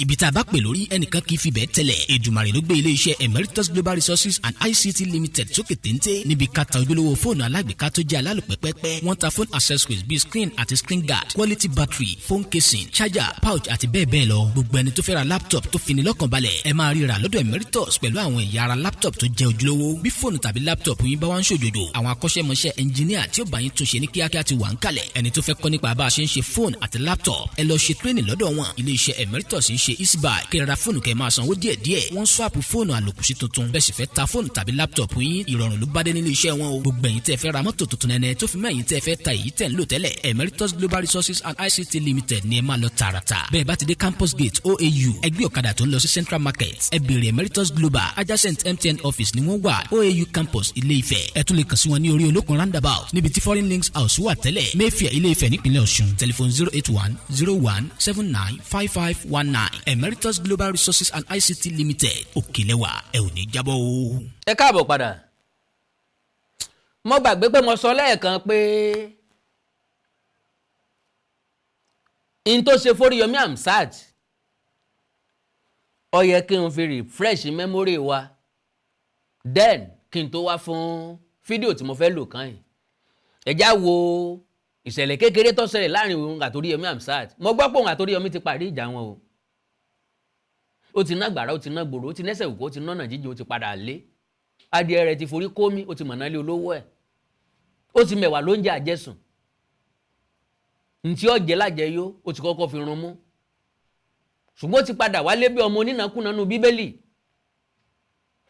Ibi tá a bá pè lórí ẹnìkan kì í fi bẹ́ẹ̀ tẹ́lẹ̀. Èdùmàrè ló gbé ilé-iṣẹ́ Emeritus Global Resources and ICT Limited sókè téńté níbi ká ta ojúlówó fóònù alágbèéká tó jẹ́ alálòpẹ́pẹ́pẹ́. Wọ́n ta phone accessories bíi screen àti screen guard, quality battery, phone casing, charger, pouch àti bẹ́ẹ̀ bẹ́ẹ̀ lọ. Gbogbo ẹni tó fẹ́ ra laptop tó fini lọ́kàn balẹ̀ ẹ máa ríra lọ́dọ̀ Emeritus pẹ̀lú àwọn ẹ̀yà ara laptop tó jẹ́ ojúlówó. Bí fóònù tàbí laptop yín bá wá ń ṣòjòjò, àwọn akọ́ṣẹ́mọṣẹ́ engineer tí ó bá yín túnṣe ní kíákíá ti wà ń kalẹ̀. Ẹni tó fẹ́ kọ́ nípa bá a ṣe ń ṣe fóònù àti laptop ẹ lọ ṣe training lọ́dọ̀ wọn. Ilé-iṣẹ́ Emeritus ń ṣe easybuy kí ra fóònù kẹ́ máa sanwó díẹ̀díẹ̀. Wọ́n swap fóònù àlòkù sí tuntun. Bẹ́ẹ̀ sì fẹ́ ta fóònù tàbí láptọ̀pù yín ìrọ̀rùn ló bá dé nílé iṣẹ́ wọn o. Gbogbo ẹ̀yin tẹ́ fẹ́ ra mọ́tò tuntun nẹ́nẹ́ tó fi mọ́ ẹ̀yin tẹ́ fẹ́ ta èyí tẹ́ ń lò tẹ́lẹ̀. Emeritus Global Resources and ICT Limited ni ẹ máa lọ tààràtà. Bẹ́ẹ̀ bá ti dé Campus Gate OAU ẹgbẹ́ ọ̀kadà tó ń lọ sí Central Market ẹ béèrè Emeritus Global adjacent MTN office ni wọ́n wà OAU Campus Ilé-Ifẹ̀. Ẹ tún lè kàn sí wọn ní orí olókun roundabout níbi tí Foreign Links House wà tẹ́lẹ̀. Mayfair Ilé-Ifẹ̀ nípínlẹ̀ Ọ̀ṣun. Telephone 081 01 79 5519. Emeritus Global Resources and ICT Limited òkèlèwà ẹ ò ní jábọ́ o. Ẹ káàbọ̀ padà. Mo gbàgbé pé mo sọ lẹ́ẹ̀kan pé in tó ṣe Foríyọmí Hamzat ó yẹ kí n fi refresh memory wa then kí n tó wá fún fídíò tí mo fẹ́ lò kàn yìí. Ẹ já wo ìṣẹ̀lẹ̀ kékeré tó ṣẹlẹ̀ láàrin òun àti Foríyọmí Hamzat. Mo gbọ́ pé òun àti Foríyọmí ti parí ìjà wọn o. Ó ti ná gbàrà, ó ti ná gbòòrò, ó ti nẹ́sẹ̀ òkú, ó ti nọ́nà jíjìn, ó ti padà lé. Adìẹ rẹ̀ ti forí kómi, ó ti mọ̀nà lé olówó ẹ̀. Ó ti mẹ̀wà lóúnjẹ àjẹsùn. Ntí ọ̀jẹ̀ lájẹ yó, ó ti kọ́kọ́ fi run mú. Ṣùgbọ́n ó ti padà wálé bí ọmọ onínàkúnà nínú Bíbélì.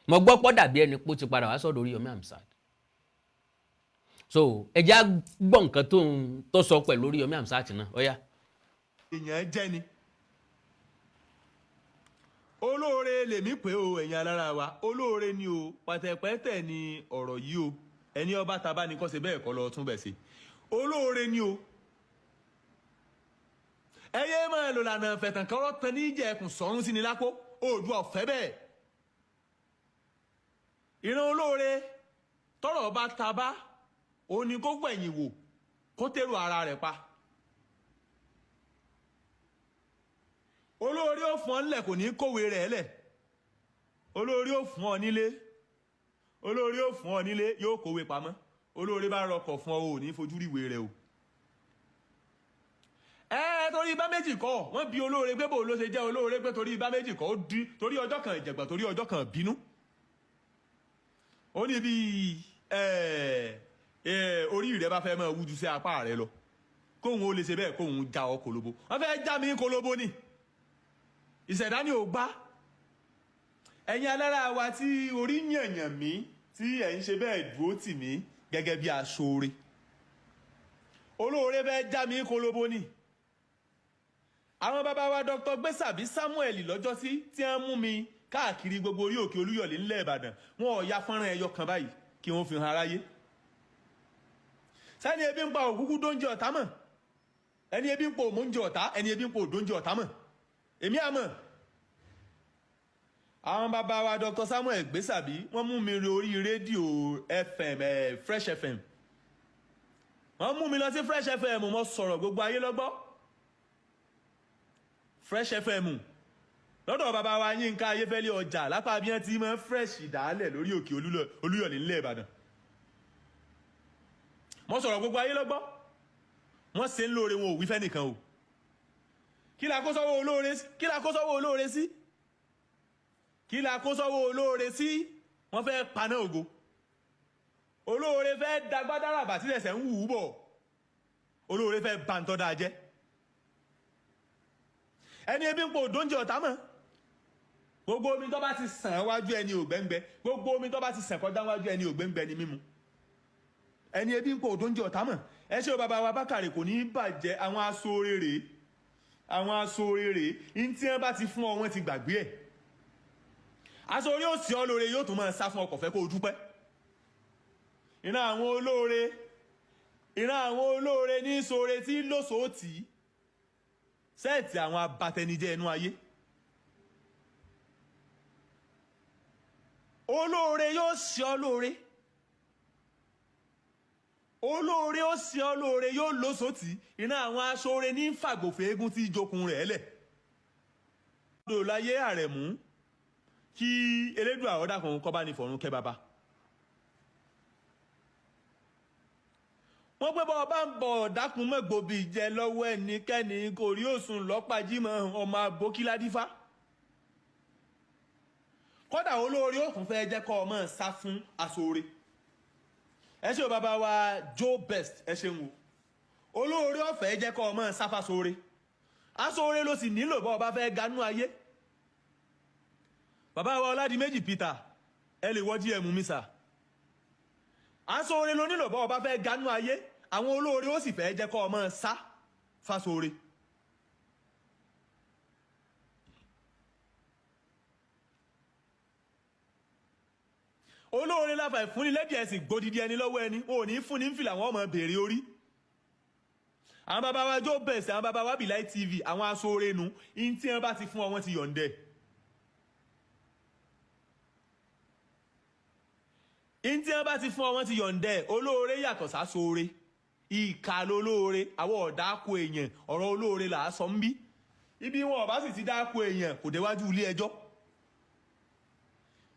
Mo gbọ́ pọ́ dàbí ẹni pé ó ti padà wá sọ́dọ̀ Foríyọmí Hamzat. So ẹ já gbọ́ nǹkan tó sọ pẹ̀lú Foríyọmí Hamzat náà, ó yá. Èèyàn jẹ́ ni. Olóore lèmi pé o ẹ̀yin alára wa olóore ni o pàtẹ́pẹ́tẹ́ ni ọ̀rọ̀ yìí o ẹni ọba taba ni kọ́ ṣe bẹ́ẹ̀ kọ́ lọ tún bẹ̀ sí olóore ni o ẹyẹ máa lò lànà fẹ̀tàn kọ́rọ́ tán ní ìjẹ́ ẹkùn sọ́run sí ni lápò Oòduà ọ̀fẹ́ bẹ́ẹ̀ ìran olóore tọ́rọ̀ ọba taba òun ni kó gbẹ̀yìn wò kó tẹ́rù ara rẹ̀ pa. Olórí ó fún ọ nílẹ̀ kò ní kówé rẹ̀ lẹ̀ olórí ó fún ọ nílé olórí ó fún ọ nílé yóò kówé pamọ́ olórí bá rọkọ̀ fún ọ ò ní fojú ríwé rẹ̀ o. Torí ibà méjì kọ́ wọ́n bi olóore pé bò ló ṣe jẹ́ olóore pé torí ibà méjì kọ́ ó di torí ọjọ́ kan ìjẹ̀gbọ̀n torí ọjọ́ kan bínú. Ó ní bí orí rẹ̀ bá fẹ́ máa wújú sí apá rẹ̀ lọ kóhun ó lè ṣe bẹ́ẹ̀ kóhun já ọ kolobo wọ́n fẹ́ já mi kolobo ni. Ìṣẹ̀dá ni ò gbá ẹ̀yin alára wa tí orí yànyàn mí tí ẹ̀ ń ṣe bẹ́ẹ̀ dúró tì mí gẹ́gẹ́ bí aṣoore olóore bẹ́ẹ̀ já mi kolobo ni. Àwọn bàbá wa Dr. Gbèsàbí Samuel lọ́jọ́sí tí wọ́n mú mi káàkiri gbogbo orí òkè Olúyọ̀lé ńlẹ̀ Ìbàdàn wọn ò ya fọ́nrán ẹyọ kan báyìí kí wọ́n fi hàn aráyé. Sẹ́ni ebi ń pa òkúkú dóúnjẹ ọ̀tá mọ̀ ẹni ebi ń pa òmóúnjẹ ọ̀tá ẹni ebi ń pa òdóúnjẹ ọ̀tá mọ̀ èmi àmọ́ àwọn bàbá wa Dr. Samuel Gbèsàbí wọ́n mú mi lórí rédíò FM Fresh FM wọ́n mú mi lọ sí Fresh FM mo sọ̀rọ̀ gbogbo ayé lọ́gbọ́ Fresh FM lọ́dọ̀ bàbá wa Yínká Ayéfẹ́lẹ́ ọjà lápá bí wọ́n ti máa fresh ìdálẹ̀ lórí òkè Olúyọ̀lé ńlẹ̀ Ìbàdàn mo sọ̀rọ̀ gbogbo ayé lọ́gbọ́ wọ́n ṣe ń lóore wọn ò wí fẹ́ nìkan o. Kí la kó sọ́wọ́ olóore sí? Kí la kó sọ́wọ́ olóore sí? Kí la kó sọ́wọ́ olóore sí? Wọ́n fẹ́ paná ògo. Olóore fẹ́ dagbádára bàtí ẹsẹ̀ ń wù ú bọ̀. Olóore fẹ́ bàǹtọ́ dáa jẹ́. Ẹni ebi ń po òdóúnjẹ ọ̀tá mọ̀. Gbogbo omi tó bá ti sàn wájú ẹni ògbẹ́ngbẹ́. Gbogbo omi tó bá ti sàn kọjá wájú ẹni ògbẹ́ngbẹ́ ni mímu. Ẹni ebi ń po òdóúnjẹ ọ̀tá mọ̀. Ẹ ṣé o bàbá wa Bákàrè kò ní bàjẹ́ àwọn aṣoore rèé. Àwọn aṣoore rèé ní tí wọ́n bá ti fún ọ wọ́n ti gbàgbé ẹ̀. Aṣoore ó sì ọ lóore yóò tún máa sá fún ọkọ̀ fẹ́ kó o dúpẹ́. Ìran àwọn olóore ní sóore tí lóṣòótì sẹ́ẹ̀tì àwọn abatẹnijẹ́ ẹnu ayé olóore yóò ṣe ọ́ lóore, olóore ó ṣe ọ́ lóore yóò lóṣòtì iná àwọn aṣoore ní fàgbòfè eégún tí ìjókun rẹ̀ lẹ̀. odò láyé Àrẹ̀mú kí Elédùà ọ̀dà kan kọ́ bá ní fọ̀run kẹ́ bàbá. wọ́n pẹ́ bọ́ ọba ń bọ̀ dákun mọ́gbòbí jẹ lọ́wọ́ ẹnikẹ́ni kò rí òsùn lọ́pàájímọ̀ ọmọ àbókíládífá. kódà olóore ó kún fẹ́ jẹ́ kọ́ ọmọ sá fún aṣoore. ẹ ṣe o bàbá wa Joe Best ẹ ṣeun o, olóore ọ̀fẹ́ jẹ́ kọ́ ọmọ sá fáṣoore, aṣoore ló sì nílò bọ́ ọba fẹ́ ganú ayé. bàbá wa Ọládìméjì Peter ẹ lè wọ́ GM mi sà, aṣoore ló nílò bọ́ ọba fẹ́ ganú ayé, àwọn olóore ó sì fẹ́ jẹ́ kọ́ ọmọ sá fáṣoore. olóore láfa ìfúnni lẹ́dí ẹ̀sìn gbòdìdí ẹni lọ́wọ́ ẹni wọn ò ní fúnni ń fìlà wọn ọmọ béèrè orí. àwọn bàbá wa Joe Best, àwọn bàbá wa Bilai TV, àwọn aṣoore nu in tí wọn bá ti fún ọ wọn ti yọ̀ǹdẹ̀. in tí wọn bá ti fún ọ wọn ti yọ̀ǹdẹ̀. olóore yàtọ̀ sáṣoore, ìkà lolóore, àwọn ọ̀dàkọ èèyàn ọ̀rọ̀ olóore là á sọ ń bí. ibi wọn ọba sì ti dáko èèyàn kò déwájú ilé ẹjọ́,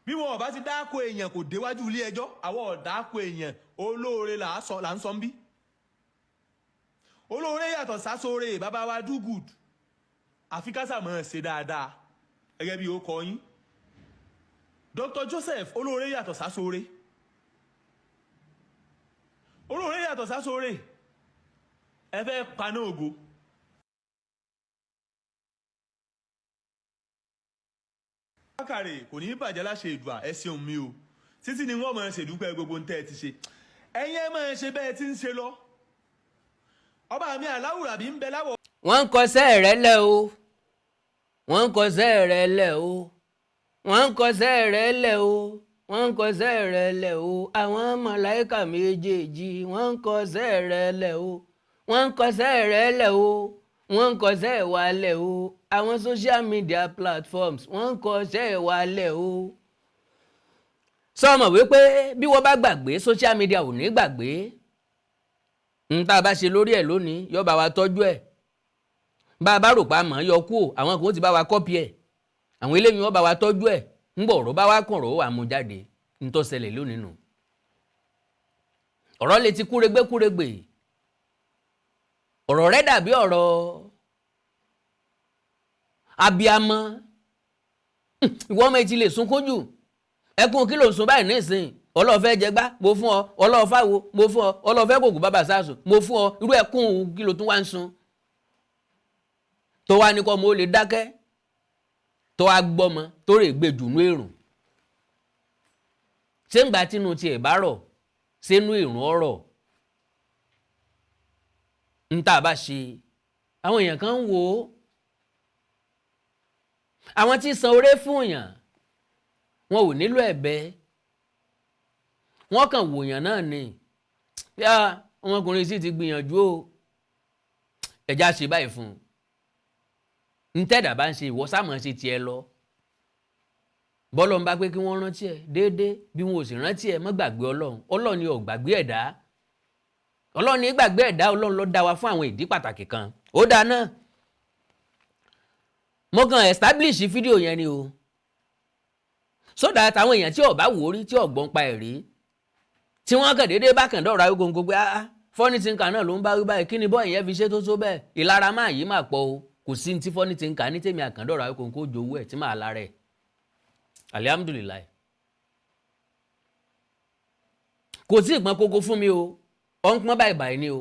bí wọn ọba ti dáko èèyàn kò déwájú ilé ẹjọ́, àwọn ọ̀dàkọ èèyàn olóore là ń sọ ń bí. olóore yàtọ̀ sáṣoore. bàbá wa do good àfi kásà mọ̀ ṣe dáadáa gẹ́gẹ́ bí ó kọ yín. Dr. Joseph olóore yàtọ̀ sáṣoore, olóore yàtọ̀ sáṣoore. ẹ fẹ́ paná ògo. bákàrè kò ní bàjẹ́ láṣẹ ìdùà ẹ ṣeun mi o, títí ni wọ́n máa ṣèdúpẹ́ gbogbo ń tẹ́ ẹ ti ṣe, ẹ̀yin ẹ máa ṣe bẹ́ẹ̀ tí ń ṣe lọ. ọba mi aláwùrà bí ń bẹ láwọ̀. wọ́n ń kọsẹ́ rẹ̀ lẹ̀ o, wọ́n ń kọsẹ́ rẹ̀ lẹ̀ o, wọ́n ń kọsẹ́ rẹ̀ lẹ̀ o, wọ́n ń kọsẹ́ rẹ̀ lẹ̀ o, àwọn màláíkà méjèèjì wọ́n ń kọsẹ́ rẹ̀ lẹ̀ o, wọ́n ń kọsẹ́ rẹ̀ lẹ̀ o, wọ́n ń kọsẹ́ wa lẹ̀ o, àwọn social media platforms wọ́n ń kọsẹ́ wa lẹ̀ o. sọmọ wípé bí wọ́n bá gbàgbé social media ò ní gbàgbé. n tá a bá ṣe lórí ẹ̀ lónìí yóò bá wa tọ́jú ẹ̀, bá a bá rò pa mọ̀ yọ kú àwọn kò ti bá wa kọ́pì ẹ̀, àwọn eléyìí wọ́n bá wa tọ́jú ẹ̀, ń bọ̀ ọ̀rọ̀ bá wa kàn ọ̀rọ̀ wà mú jáde ń tó ṣẹlẹ̀ lónìí nù. ọ̀rọ̀ lè ti kúregbé ọ̀rọ̀ rẹ̀ dàbí ọ̀rọ̀ abiyamọ. ìwọ ọmọ etí lè sunkún jù, ẹkún kí ló ń sun báyìí nísìnyí, ọlọ́ọ̀fẹ́ jẹgbá mo fún ọ, ọlọ́ọ̀fáwo mo fún ọ, ọlọ́ọ̀fẹ́ kòkò bàbá sásùn mo fún ọ, irú ẹkún kí ló tún wá ń sun. tó wá ní kọ́ mo lè dákẹ́, tó wá gbọ́mọ tó rè gbé jù nú èrùn. ṣé ń gbà tínú tiẹ̀ bá rọ̀ sínú èrùn ọ̀rọ̀. ń tá a bá ṣe àwọn èèyàn kan ń wò ó, àwọn tí san oore fún èèyàn wọn ò nílò ẹ̀bẹ̀, wọ́n kàn wòyàn náà ni yá ọmọkùnrin sì ti gbìyànjú o, ẹ̀já ṣe báyìí fún un. ntẹ́dà bá ń ṣe ìwọ sáàmọ̀ ṣe tiẹ̀ lọ. bọ́lọ̀ ń bá pé kí wọ́n rántí ẹ̀ déédéé, bí wọn ò sì rántí ẹ̀ mọ́ gbàgbé ọlọ́run. ọlọ́run ni ò gbàgbé ẹ̀dá, ọlọ́run ní gbàgbé ẹ̀dá, ọlọ́run ló dá wa fún àwọn ìdí pàtàkì kan. ó dáa náà mo kàn establish fídíò yẹn ni o, so that àwọn èèyàn tí ò bá wò ó rí, tí ò gbọ́n pa ẹ̀ rí, tí wọ́n kàn déédéé bá kàn dọ̀rọ̀ ayé gbogbo pé funny thinker náà ló ń bá wí báyìí, kí ni bọ́ọ̀ yẹn fi ṣe tó tó bẹ́ẹ̀. ìlara máa yí máa pọ̀ o, kò sí ní tí funny thinker ní tèmi àkàndọ̀rọ̀ ayé kò jowó ẹ̀ tí máa lára ẹ̀. alihamudulilayi kò tí ì pọn kókó fún mi o, ọ̀ ń pọ́n báyìí báyìí ni o,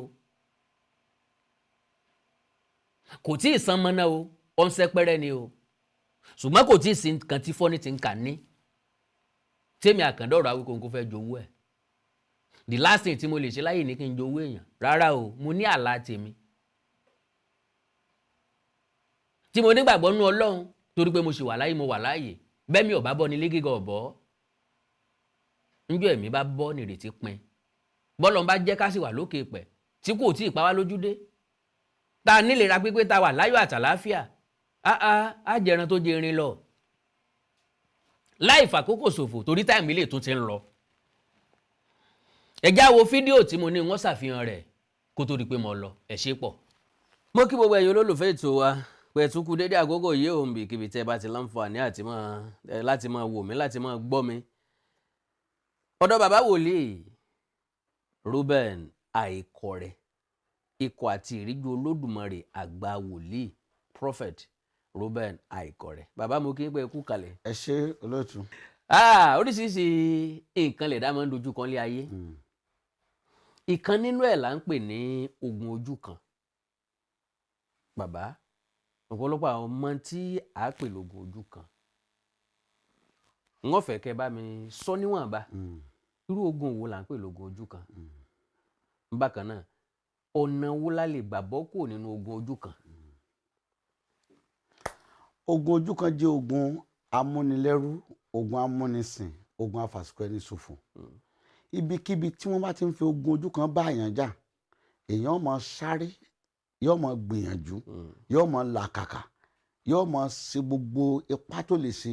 kò tí ì san mọ́ná o, ọ̀ ń sẹ́pẹ́rẹ́ ni o, ṣùgbọ́n kò tí ì sí nǹkan tí funny thinker ní tèmi àkàndọ̀rọ̀ ayé kò fẹ́ jowó ẹ̀. the last thing tí mo lè ṣe láyé ní kí n jowó èèyàn rárá o, mo ní àlá tèmi tí mo nígbàgbọ́ nú ọlọ́run, torí pé mo ṣì wà láyé, mo wà láàyè. bẹ́ẹ̀ mi ò bá bọ́ ní ilé gíga ọ̀bọ, níjọ́ ẹ̀mí bá bọ́ nírètí pin. bọ́lọ̀ bá jẹ́ ká sì wà lókè pẹ̀ tí kò tí ì pa wá lójú dé, tá a nílera pípé tá a wà láyọ̀ àtàláfíà, á jẹran tó jẹrin lọ. láì fàkókò ṣòfò torí táìmù ilé tún ti ń lọ. ẹ já wo fídíò tí mo ní wọ́n ṣàfihàn rẹ̀ kó tó di pé mo lọ ẹ ṣé pọ̀. mo kí gbogbo ẹ̀yin olólùfẹ́ ètò wa pẹ̀tù kú dédé àkókò yìí òun bìkìbì tẹ́ bá ti láǹfààní láti máa wò mí láti máa gbọ́ mi. ọ̀dọ̀ bàbá wòlíì Reuben Àìkọ̀rẹ́ ikọ̀ àti ìríjú Olódùmarè àgbà wòlíì prophet Reuben Àìkọ̀rẹ́. bàbá mo kí n pẹ́ kú kalẹ̀. ẹ ṣé olóòtú. oríṣiríṣi nǹkan lè dá máa ń dojú kan lé ayé. ìkan nínú ẹ̀ là ń pè ní ogun ojú kan. bàbá ọ̀pọ̀lọpọ̀ àwọn ọmọ tí a pè lógun ojú kan wọ́n fẹ́ kẹ́ bá mi sọ níwọ̀nba irú ogun wo là ń pè lógun ojú kan. bákan náà ọ̀nà wo la lè gbà bọ́ kúrò nínú ogun ojú kan. ogun ojú kan jẹ́ ogun amúnilẹ́rú, ogun amúnisìn, ogun afàsìkò ẹni ṣòfò. ibikíbi tí wọ́n bá ti ń fi ogun ojú kan bá èèyàn jà èèyàn máa sáré yóò máa gbìyànjú yóò máa làkàkà yóò máa ṣe gbogbo ipá tó lè ṣe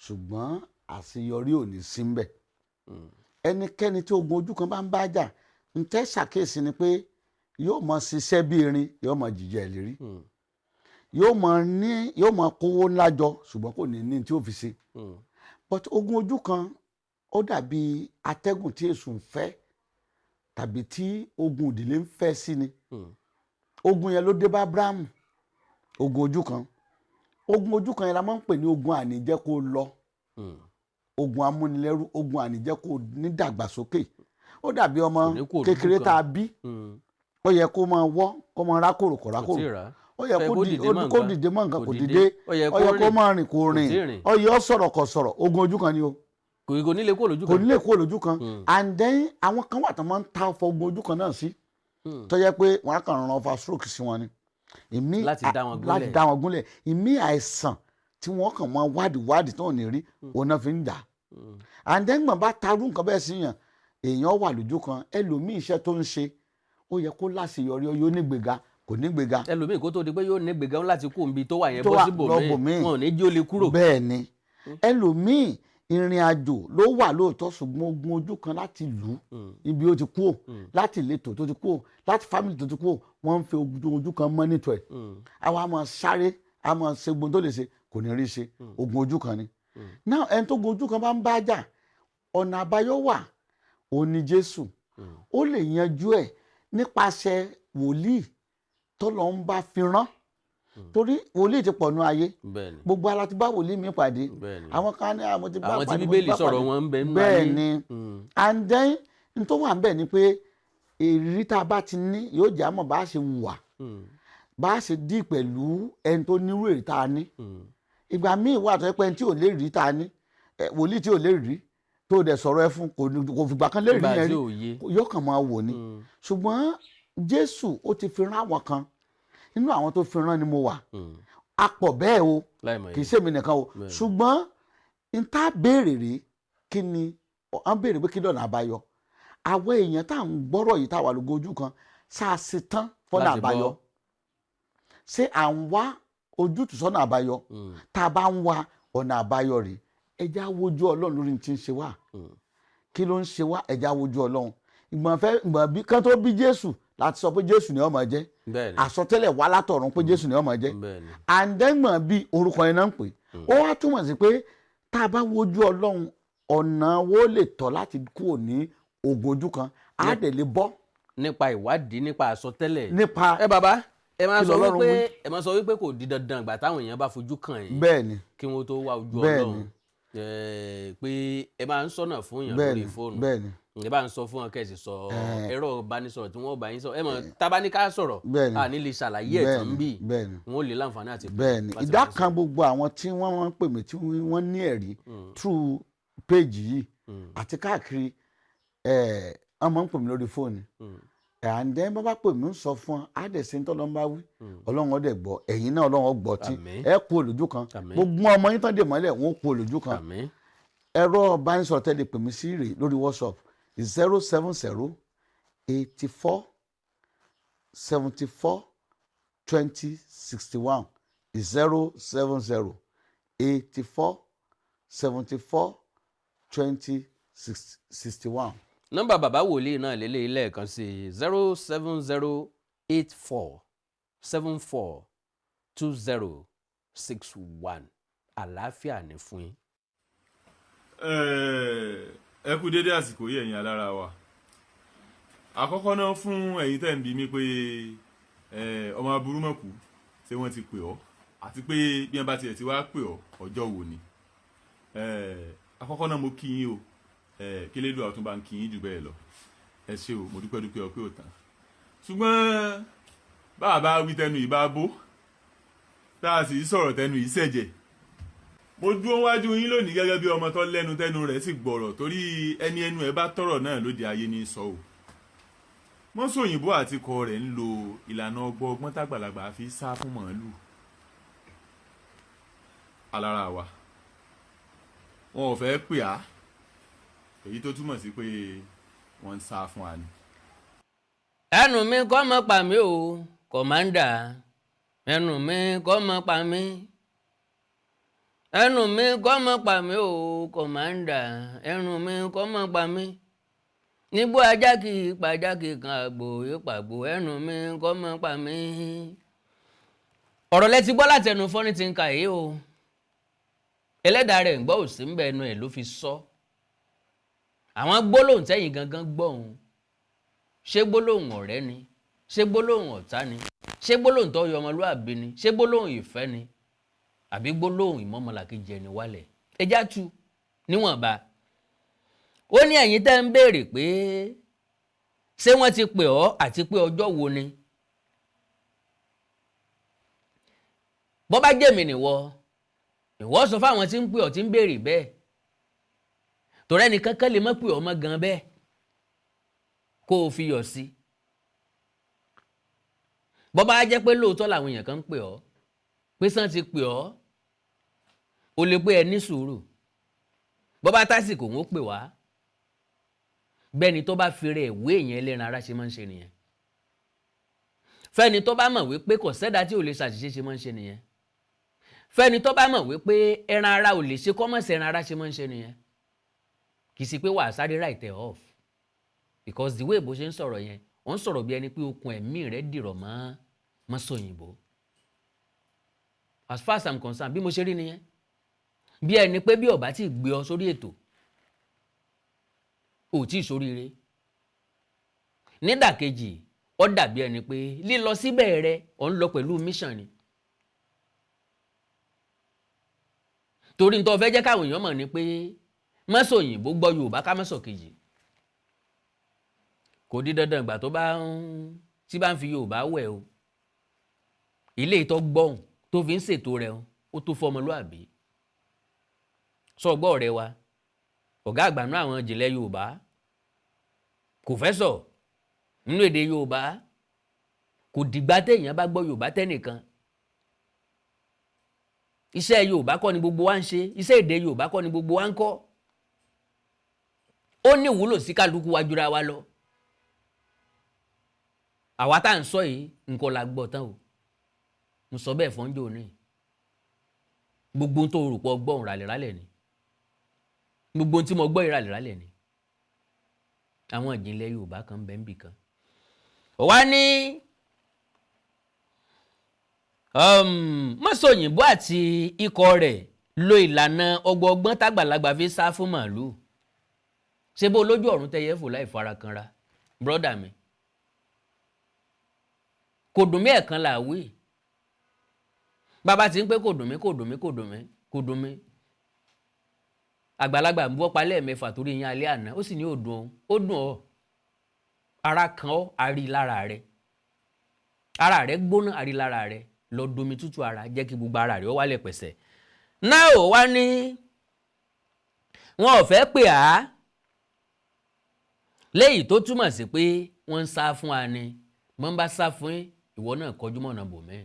ṣùgbọ́n àṣeyọrí ò ní sí ńbẹ̀. ẹnikẹ́ni tí ogun ojú kan bá ń bá jà ń tẹ́ ṣàkíyèsí ni pé yóò máa ṣiṣẹ́ bí erin yóò máa jìjẹ ìlérí yóò máa kówó ńlá jọ ṣùgbọ́n kò ní tí ó fi ṣe. but ogun ojú kan ó dàbí atẹ́gùn tí èṣù ń fẹ́ tàbí tí ogun ìdílé ń fẹ́ sí ni. ogun yẹn ló dé bá Abrahamu ogun ojú kan yẹn la máa ń pè ní ogun àníjẹ́ kó lọ ogun amúnilẹ́rú ogun àníjẹ́ kó ní dàgbàsókè. ó dàbí ọmọ kékeré tá a bí ó yẹ kó máa wọ́ kó máa rákòrò kò rákòrò ó yẹ kó dìde mọ́ nǹkan kò dìde ó yẹ kó máa rìn kò rìn ó yẹ ó sọ̀rọ̀ kò sọ̀rọ̀ ogun ojú kan ni o. kò ní lè kó lójú kan. kò ní lè kó lójú kan and then àwọn kan wà tó máa ń ta ọfọ ogun ojú kan náà sí tó yẹ pé wọn á kàn ràn ọfà stroke sí wọn ni. ìmí láti dá wọn gúnlẹ̀ ìmí àìsàn tí wọ́n kàn máa wádìí tó ní rí òun náà fi ń dà. and then gbọ̀n bá tarú nǹkan bẹ́ẹ̀ sí yàn èèyàn wà lójú kan ẹlòmíì iṣẹ́ tó ń ṣe ó yẹ kó láṣeyọrí ó yóò nígbèga kò nígbèga. ẹlòmíì kó tó di pé yóò nígbèga ó láti kú níbi tó wà yẹn bọ́ síbòmíì wọn ò ní jí ó lè kúrò. bẹ́ẹ̀ ni ẹlòmíì ìrìn àjò ló wà lóòótọ́ ṣùgbọ́n ogun ojú kan láti lù ú ibi ó ti kú ò láti ìletò tó ti kú ò láti fámìlì tó ti kú ò wọ́n ń fi ojú kan mọ́ nítọ̀ ẹ̀ àwa máa sáré a máa ṣe gbogbo tó lè ṣe kò ní rí ṣe ogun ojú kan ni. náà ẹni tó ogun ojú kan bá ń bá jà ọ̀nà àbáyọ wà ó ní Jésù ó lè yanjú ẹ̀ nípasẹ̀ wòlíì tọ́lọ́ ń bá fi rán torí wòlíì ti pọ̀ nú ayé gbogbo ara ti bá wòlíì mi pàdé àwọn kan ní àwọn ti bá pàdé àwọn tí Bíbélì sọ̀rọ̀ wọn ń bẹ nínú ayé. bẹ́ẹ̀ ni and then n tó wà ń bẹ̀ ni pé èrí tá a bá ti ní yóò jẹ́ àmọ́ bá a ṣe wà bá a ṣe dí pẹ̀lú ẹni tó nírú èrí tá a ní. ìgbà míì wà tó yẹ pé ẹni tí ò lè rí tá a ní wòlíì tí ò lè rí tó dẹ̀ sọ̀rọ̀ ẹ fún kò fìgbà kan lè rí yẹn rí yóò kàn máa wò ni ṣùgbọ́n Jésù ó ti fi rán àwọn kan nínú àwọn tó fi rán ni mo wà a pọ̀ bẹ́ẹ̀ o kì í ṣèmi nìkan o ṣùgbọ́n n ta béèrè rí kí ni wọ́n béèrè pé kí lọ́nà àbáyọ àwọn èèyàn tá à ń gbọ́rọ̀ yìí tá a wà lógo ojú kan ṣáàṣì tán fọ́nà àbáyọ ṣé à ń wá ojútùú sọ́nà àbáyọ tá a bá ń wá ọ̀nà àbáyọ rèé ẹja wojú Ọlọ́run lórí tí ń ṣe wá kí ló ń ṣe wá ẹja wojú Ọlọ́run ìgbọ̀n bí kán tó bí Jésù láti sọ pé Jésù ni ó máa jẹ́ àsọtẹ́lẹ̀ wá látọ̀run pé Jésù ni ó máa jẹ́ àǹdẹ́gbọ̀n bí orúkọ yẹn náà ń pè ó wá túmọ̀ sí pé tá a bá wojú Ọlọ́run ọ̀nà wo lè tọ́ láti kúrò ní ogun ojú kan á dẹ̀ lè bọ́. nípa ìwádìí nípa àsọtẹ́lẹ̀ nípa bàbá ẹ máa sọ wípé kò di dandan ìgbà táwọn èèyàn bá fojú kàn yín bẹ́ẹ̀ni kí wọ́n tó wá ojú Ọlọ́run pé ẹ máa ń sọ̀nà fún yàn lórí fóònù bẹ́ẹ̀ni ẹ bá ń sọ fún wọn kẹsì sọ ẹ̀rọ ìbánisọ̀rọ̀ tí wọ́n bá yín sọ ẹ mọ̀ tábáníká sọ̀rọ̀ à ní lè ṣàlàyé ẹ̀ tán bí wọn ò lè láǹfààní àti pé. bẹ́ẹ̀ni ìdá kan gbogbo àwọn tí wọ́n máa ń pè mí tí wọ́n ní ẹ̀rí through page yìí àti káàkiri wọ́n máa ń pè mí lórí fóònù and then bàbá pè mí ń sọ fún ọ á dẹ̀ ṣe ń tọ́lọ́ ń bá wí Ọlọ́run ọdẹ gbọ́ ẹ̀yin náà Ọlọ́run gbọ́ tí ẹ kú olójú kan gbogbo ọmọ yín tán dè mọ́lẹ̀ wọ́n kú olójú kan ẹ̀rọ ìbánisọ̀rọ̀ tẹ́lẹ̀ pè mí sí rè lórí WhatsApp 070 84 74 20 61 070 84 74 20 61. nọ́mbà bàbá wòlíì náà lélẹ̀ lẹ́ẹ̀kan sí 07084 74 20 61. àlàáfíà ní fún yín. ẹ kú dédé àsìkò yìí ẹ̀yin alára wa. àkọ́kọ́ náà fún ẹ̀yin tẹ́ ń bi mí pé ọmọ aburú mọ̀kú ṣé wọ́n ti pè ọ́ àti pé bí wọ́n bá tiẹ̀ ti wá pè ọ́ ọjọ́ wo ni. àkọ́kọ́ náà mo kí yín o kí lédùn àtúnbà ń kí yín jù bẹ́ẹ̀ lọ. ẹ ṣé o mo dúpẹ́ dúpẹ́ ọpẹ́ òtàn. ṣùgbọ́n bàbá wí tẹnu ìbá bó tá a sì sọ̀rọ̀ tẹnu ìṣẹ̀jẹ̀. mo dúró wájú yín lónìí gẹ́gẹ́ bí ọmọ tó lẹ́nu tẹnu rẹ̀ sì gbọ̀rọ̀ torí ẹni ẹnu ẹ̀ bá tọ̀rọ̀ náà lóde ayé ní sọ o. Masoyinbo àti ikọ̀ rẹ̀ ń lo ìlànà ọgbọ́n tágbàlagbà fi sá fún màálù. alára wa wọn ò fẹ́ pè á èyí tó túmọ̀ sí pé wọ́n ń sá fún wa ni. ẹnu mi kọ́ mọ́ pa mí o kọ̀mándà ẹnu mi kọ́ mọ́ pa mí ẹnu mi kọ́ mọ́ pa mí o kọ̀mándà ẹnu mi kọ́ mọ́ pa mí níbo ajá kì í pàjá kì í kan àgbò ìpàgbò ẹnu mi kọ́ mọ́ pa mí. ọ̀rọ̀ lẹ ti gbọ́ látẹnu fọ́nì tí ń ka yìí o ẹlẹ́dàá rẹ̀ ń gbọ́ òsì ń bẹ ẹnu ẹ̀ ló fi sọ àwọn gbólóhùn tẹ́yìn gangan gbọ́ òun ṣé gbólóhùn ọ̀rẹ́ ni ṣé gbólóhùn ọ̀tá ni ṣé gbólóhùn tó yọ ọmọlúàbí ni ṣé gbólóhùn ìfẹ́ ni àbí gbólóhùn ìmọ̀mọ́làkejì ẹni wálẹ̀ ẹjá tu níwọ̀nba. ó ní ẹ̀yin tẹ́ ń béèrè pé ṣé wọ́n ti pè ọ́ àti pé ọjọ́ wo ni. bọ́ bá jẹ́mi nìwọ ìwọ sọ fáwọn tí ń pè ọ́ tí ń béèrè bẹ́ẹ̀ torí ẹnì kankan lè mọ̀ pé ọmọ gan bẹ́ẹ̀ kó o fi yọ̀ sí. bọ́ bá jẹ́ pé lóòótọ́ làwọn èèyàn kan ń pè ọ́ pé sàn ti pè ọ́ o lè pé ẹ ní sùúrù bọ́ bá tásìkò ń pè wá bẹ́ẹ̀ni tó bá fi rẹ̀ ìwé èèyàn ẹlẹ́ran ara ṣe máa ń ṣe nìyẹn fẹ́ni tó bá mọ̀ wípé kò sẹ́dá tí ò lè ṣàṣìṣe ṣe máa ń ṣe nìyẹn fẹ́ni tó bá mọ̀ wípé ẹran ara ò lè ṣe kọ́mọ̀sí ẹran ara ṣe máa ń ṣe nìyẹn kì í sí pé wàá sáré write it off because the way bó ṣe ń sọ̀rọ̀ yẹn wọ́n ń sọ̀rọ̀ bí ẹni pé okùn ẹ̀mí rẹ̀ dìrọ̀ mọ́ Masoyinbo as far as I'm concerned bí mo ṣe rí nìyẹn bí ẹni pé bí ọba tí gbé ọ sórí ètò ò tí ì sóríire nídàkejì ó dàbí ẹni pé lílọ síbẹ̀ rẹ ò ń lọ pẹ̀lú mission ni torí nítorí fẹ́ jẹ́ káwọn èèyàn mọ̀ ni pé Masoyinbo gbọ́ Yorùbá ká mọ́sọ̀ kejì kò di dandan ìgbà tó bá ń fi Yorùbá wẹ̀ o ilé ìtọ́ gbọ́hùn tó fi ń ṣètò rẹ̀ ó tó fọmọlúàbí sọgbọ́ ọ̀rẹ́ wa ọ̀gá àgbà náà àwọn ìjìnlẹ̀ Yorùbá kòfẹ́sọ̀ nínú èdè Yorùbá kò dìgbà téèyàn bá gbọ́ Yorùbá tẹ́nìkan iṣẹ́ Yorùbá kọ́ ni gbogbo wa ń ṣe iṣẹ́ èdè Yorùbá kọ́ ni gbogbo wa ń kọ́ ó ní ìwúlò sí kálukú wa jura wa lọ àwa tá à ń sọ yìí nǹkan la gbọ́ tán o mo sọ bẹ́ẹ̀ fọ́njọ́ ní gbogbo tó rò pọ̀ gbọ́n ràlẹ̀ràlẹ̀ ni gbogbo tí mo gbọ́ ìràlẹ̀ràlẹ̀ ni àwọn ìjìnlẹ̀ Yorùbá kan bẹ́ẹ̀ ń bì kan wá ní Masoyinbo àti ikọ̀ rẹ̀ lo ìlànà ọgbọ́n tágbàlagbà fi sá fún màálù ṣé bó lójú ọ̀run tẹ́yẹ fò láì farakanra brọ́dà mi kò dùn mí ẹ̀kan là wí bàbá tí ń pé kò dùn mí àgbàlagbà ń bọ́ palẹ̀ mẹ́fà torí yẹn alẹ́ àná ó sì ní ó dùn ọ́ ara kan ọ́ àrí lára rẹ̀ ara rẹ̀ gbóná àrí lára rẹ̀ lọ domi tútù ara jẹ́ kí gbogbo ara rẹ̀ ó wálẹ̀ pẹ̀sẹ̀ náà ò wá ní wọn ò fẹ́ pè á léyìí tó túmọ̀ sí pé wọ́n ń sá fún wa ni wọ́n bá sá fún ìwọ náà kọjú mọ́nà bòmí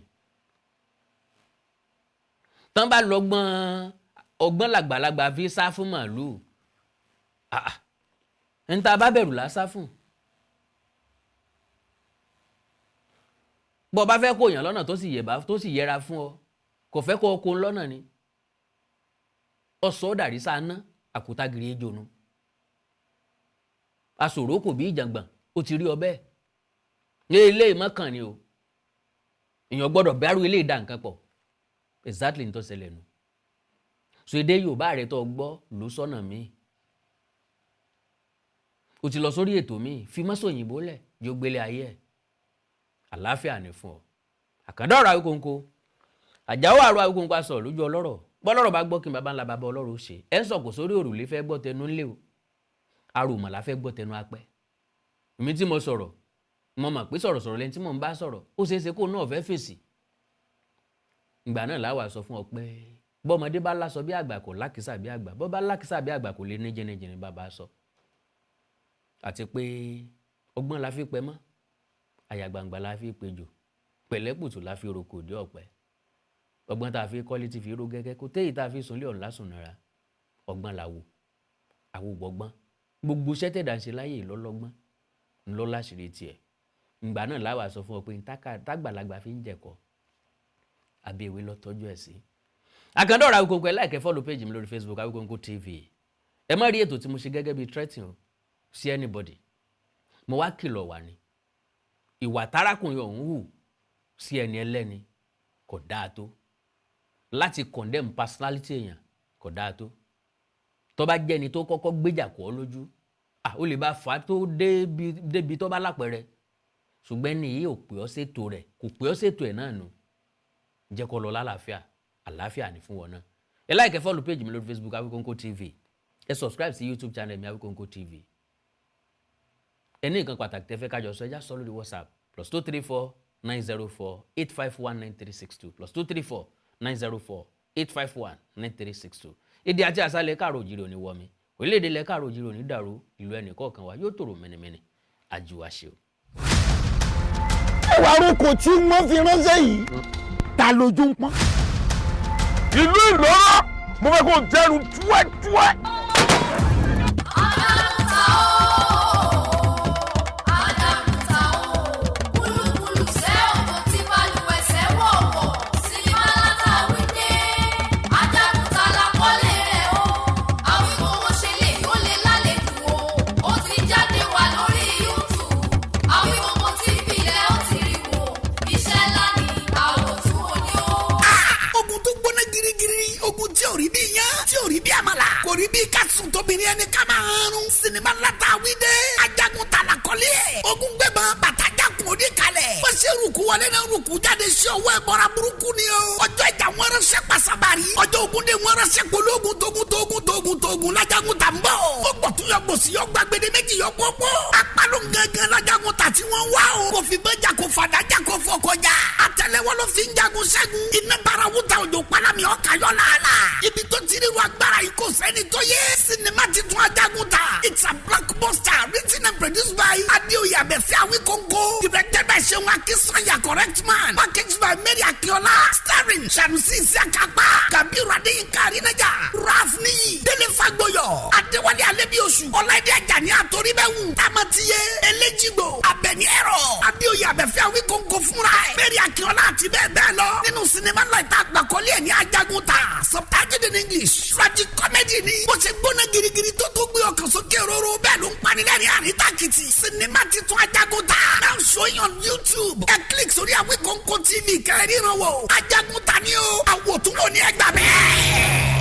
tán bá lọ́gbọ́n ọgbọ́n làgbàlagbà fi sá fún màálù ń ta bá bẹ̀rù lá sá fún bọ́ bá fẹ́ kó yàn lọ́nà tó sì yẹra fún ọ kò fẹ́ kó o kó lọ́nà ni ọ̀sọ́ dàrí sáná àkútagìrì ejònú aṣòro kò bí ìjàngbọ̀n ó ti rí ọbẹ̀ ní ilé ìmọ̀kàn ni o èèyàn gbọ́dọ̀ bẹ́rù ilé ìdá nǹkan pọ̀ exactly ní tó ṣẹlẹ̀ nu so èdè Yorùbá rẹ̀ tó gbọ́ ló sọ́nà míì o ti lọ sórí ètò míì fi Masoyinbo lẹ̀ yóò gbélé ayé ẹ̀ àlàáfíà ní fún ọ àkàndọ̀rọ̀ Awíkonko àjáwó àrò Awíkonko aṣọ lójú ọlọ́rọ̀ bọ́lọ́rọ̀ bá gbọ́ kí n bàbá ńlá bàbá ọlọ́rọ̀ ó ṣe ẹ̀ ń sọ̀kò sórí òrùlé fẹ́ gbọ́ tẹnu ńlẹ̀ o arùmọ̀lá fẹ́ gbọ́ tẹnu apẹ́ èmi tí mo sọ̀rọ̀ mo mọ̀ pé sọ̀rọ̀sọ̀rọ̀ lẹ́ni tí mò ń bá sọ̀rọ̀ ó ṣeé ṣe kó náà fẹ́ fèsì ìgbà náà láwà sọ fún ọ pé bọ́mọdé bá lásọ bí àgbà kò lákìsà bí àgbà bọ́ bá lákìsà bí àgbà kò lè ní jẹnijẹni bàbá sọ àti pé ọgbọ́n la fi pẹ́ mọ́ àyàgbàǹgbà la fi pejò pẹ̀lẹ́pùtù la fi roko òde ọ̀pẹ ọgbọ́n tá a fi kọ́lé ti fi ró gẹ́gẹ́ kó téyì tá a fi sunlé ọ̀hún lásùn nira ọgbọ́n làwò àwògbọ́gbọ́n gbogbo sẹ́tẹ̀dá ń ṣe láyé ìlọ́lọ́gbọ́n ńlọ́ láṣìírí tiẹ̀ ìgbà náà láwà sọ fún ọ pé tágbàlagbà fi ń jẹ̀kọ́ àbí ewé lọ tọ́jú ẹ̀ sí. àkàndọ̀rọ̀ Awíkonko ẹ láìkẹ́ fọ́lù péjì mi lórí Facebook Awíkonko TV ẹ má rí ètò tí mo ṣe gẹ́gẹ́ bíi threatening o sí anybody mo wá kìlọ̀ wà ní ìwà tárákùnrin ọ̀hún hù sí ẹni ẹlẹ́ni kò dáa tó láti condemn personality èèyàn kò dáa tó tó bá jẹ́ ẹni tó kọ́kọ́ gbéjà kọ́ lójú ó lè bá fà á tó débi tó bá lápẹ̀rẹ̀ ṣùgbọ́n ẹni yìí ò pè ọ́ ṣètò rẹ̀ kò pè ọ́ ṣètò ẹ̀ náà nù jẹ́ kó lọ lálàáfíà àlàáfíà ní fún wọn náà ẹ láìkẹ́ fọ́lù péjì mi lórí Facebook Awíkonko TV ẹ subscribe sí YouTube channel mi Awíkonko TV ẹ ní nǹkan pàtàkì tẹ́ fẹ́ kájọ sọ ẹ já sọ lórí WhatsApp +234 904 851 9362 +234 904 851 9362 èdè àti àṣàlẹ̀ káàrọ̀ òjìrì òní wọmi orílẹ̀-èdè ilẹ̀ káàrọ̀ òjìrì òní dàrú ìlú ẹnì kọ̀ọ̀kan wa yóò tòrò mẹ́nimẹ́ni àjùwàṣe o. ẹwà arúgbó tí wọ́n fi ránṣẹ́ yìí ta lójú ń pọ́n. ìlú Ìlọ́rọ̀ mo fẹ́ kó jẹ́rù túwẹ́túwẹ́. Obìnrin ẹni ká máa harun sinimá látàwí dé ajagun tala kọ́lé ẹ̀ ogun gbẹ̀bọ̀n bàtàjà kun òde kalẹ̀ bó ṣe rúkú wọlé náà rúkú jáde sí ọwọ́ ẹ̀ bọ́ra burúkú ni o ọjọ́ ìjà wọn ránṣẹ́ pasabari ọjọ́ ogun dé wọn ránṣẹ́ pológun tógun lajagun ta ń bọ̀ ó gbọ̀tún yọ gbòsì yọ gbàgbede méjì yọ pọ́pọ́ apálọ̀ gángan lajagun ta tí wọ́n wá o kò fi bẹ́jà kò fàdájà kò fọkọjà àtẹ́lẹwọ́ ló fi ń jagun ṣẹ́gun iná barawuta òjò palami ọ̀kayọ̀ làálà ibi tó ti rí ru agbára yìí kò sẹ́ni tó yẹ sinimá ti tún ajagun ta it's a blockbuster written and produced by Adéoyè Abẹ́fẹ́ Awíkonko directed by Ṣeun Akínsànyà correct man packaged by Mary Akíọ́lá starring Sanusi Isiakapa Kabiru Adéyínká Arínájà Ralph Níyì Délé Fágbóyọ̀ Adéwálé Alẹ́bíoṣù Ọláìdé Àjàní Àtòríbẹ̀wù Tamatiye Eléjìgbò Abẹ́ni Ẹ̀rọ Adéoyè Abẹ́fẹ́ Awíkonko fúnra ẹ̀ Mary Akíọ́lá àti bẹ́ẹ̀ bẹ́ẹ̀ lọ nínú sinimá náà ìta àgbàkọ́lé ẹ̀ ní ajagun ta subtitled in English tragic comedy ni bó ṣe gbóná girigiri tó gbé ọkàn sókè róró bẹ́ẹ̀ ló ń panilẹ́rìn àríntàkìtì sinimá titun ajagun ta now showing on YouTube ẹ click sórí Awíkonko TV kẹrẹ́ ríran wò ajagun ta ni o àwòtúnwò ní ẹgbàá bẹ́ẹ̀.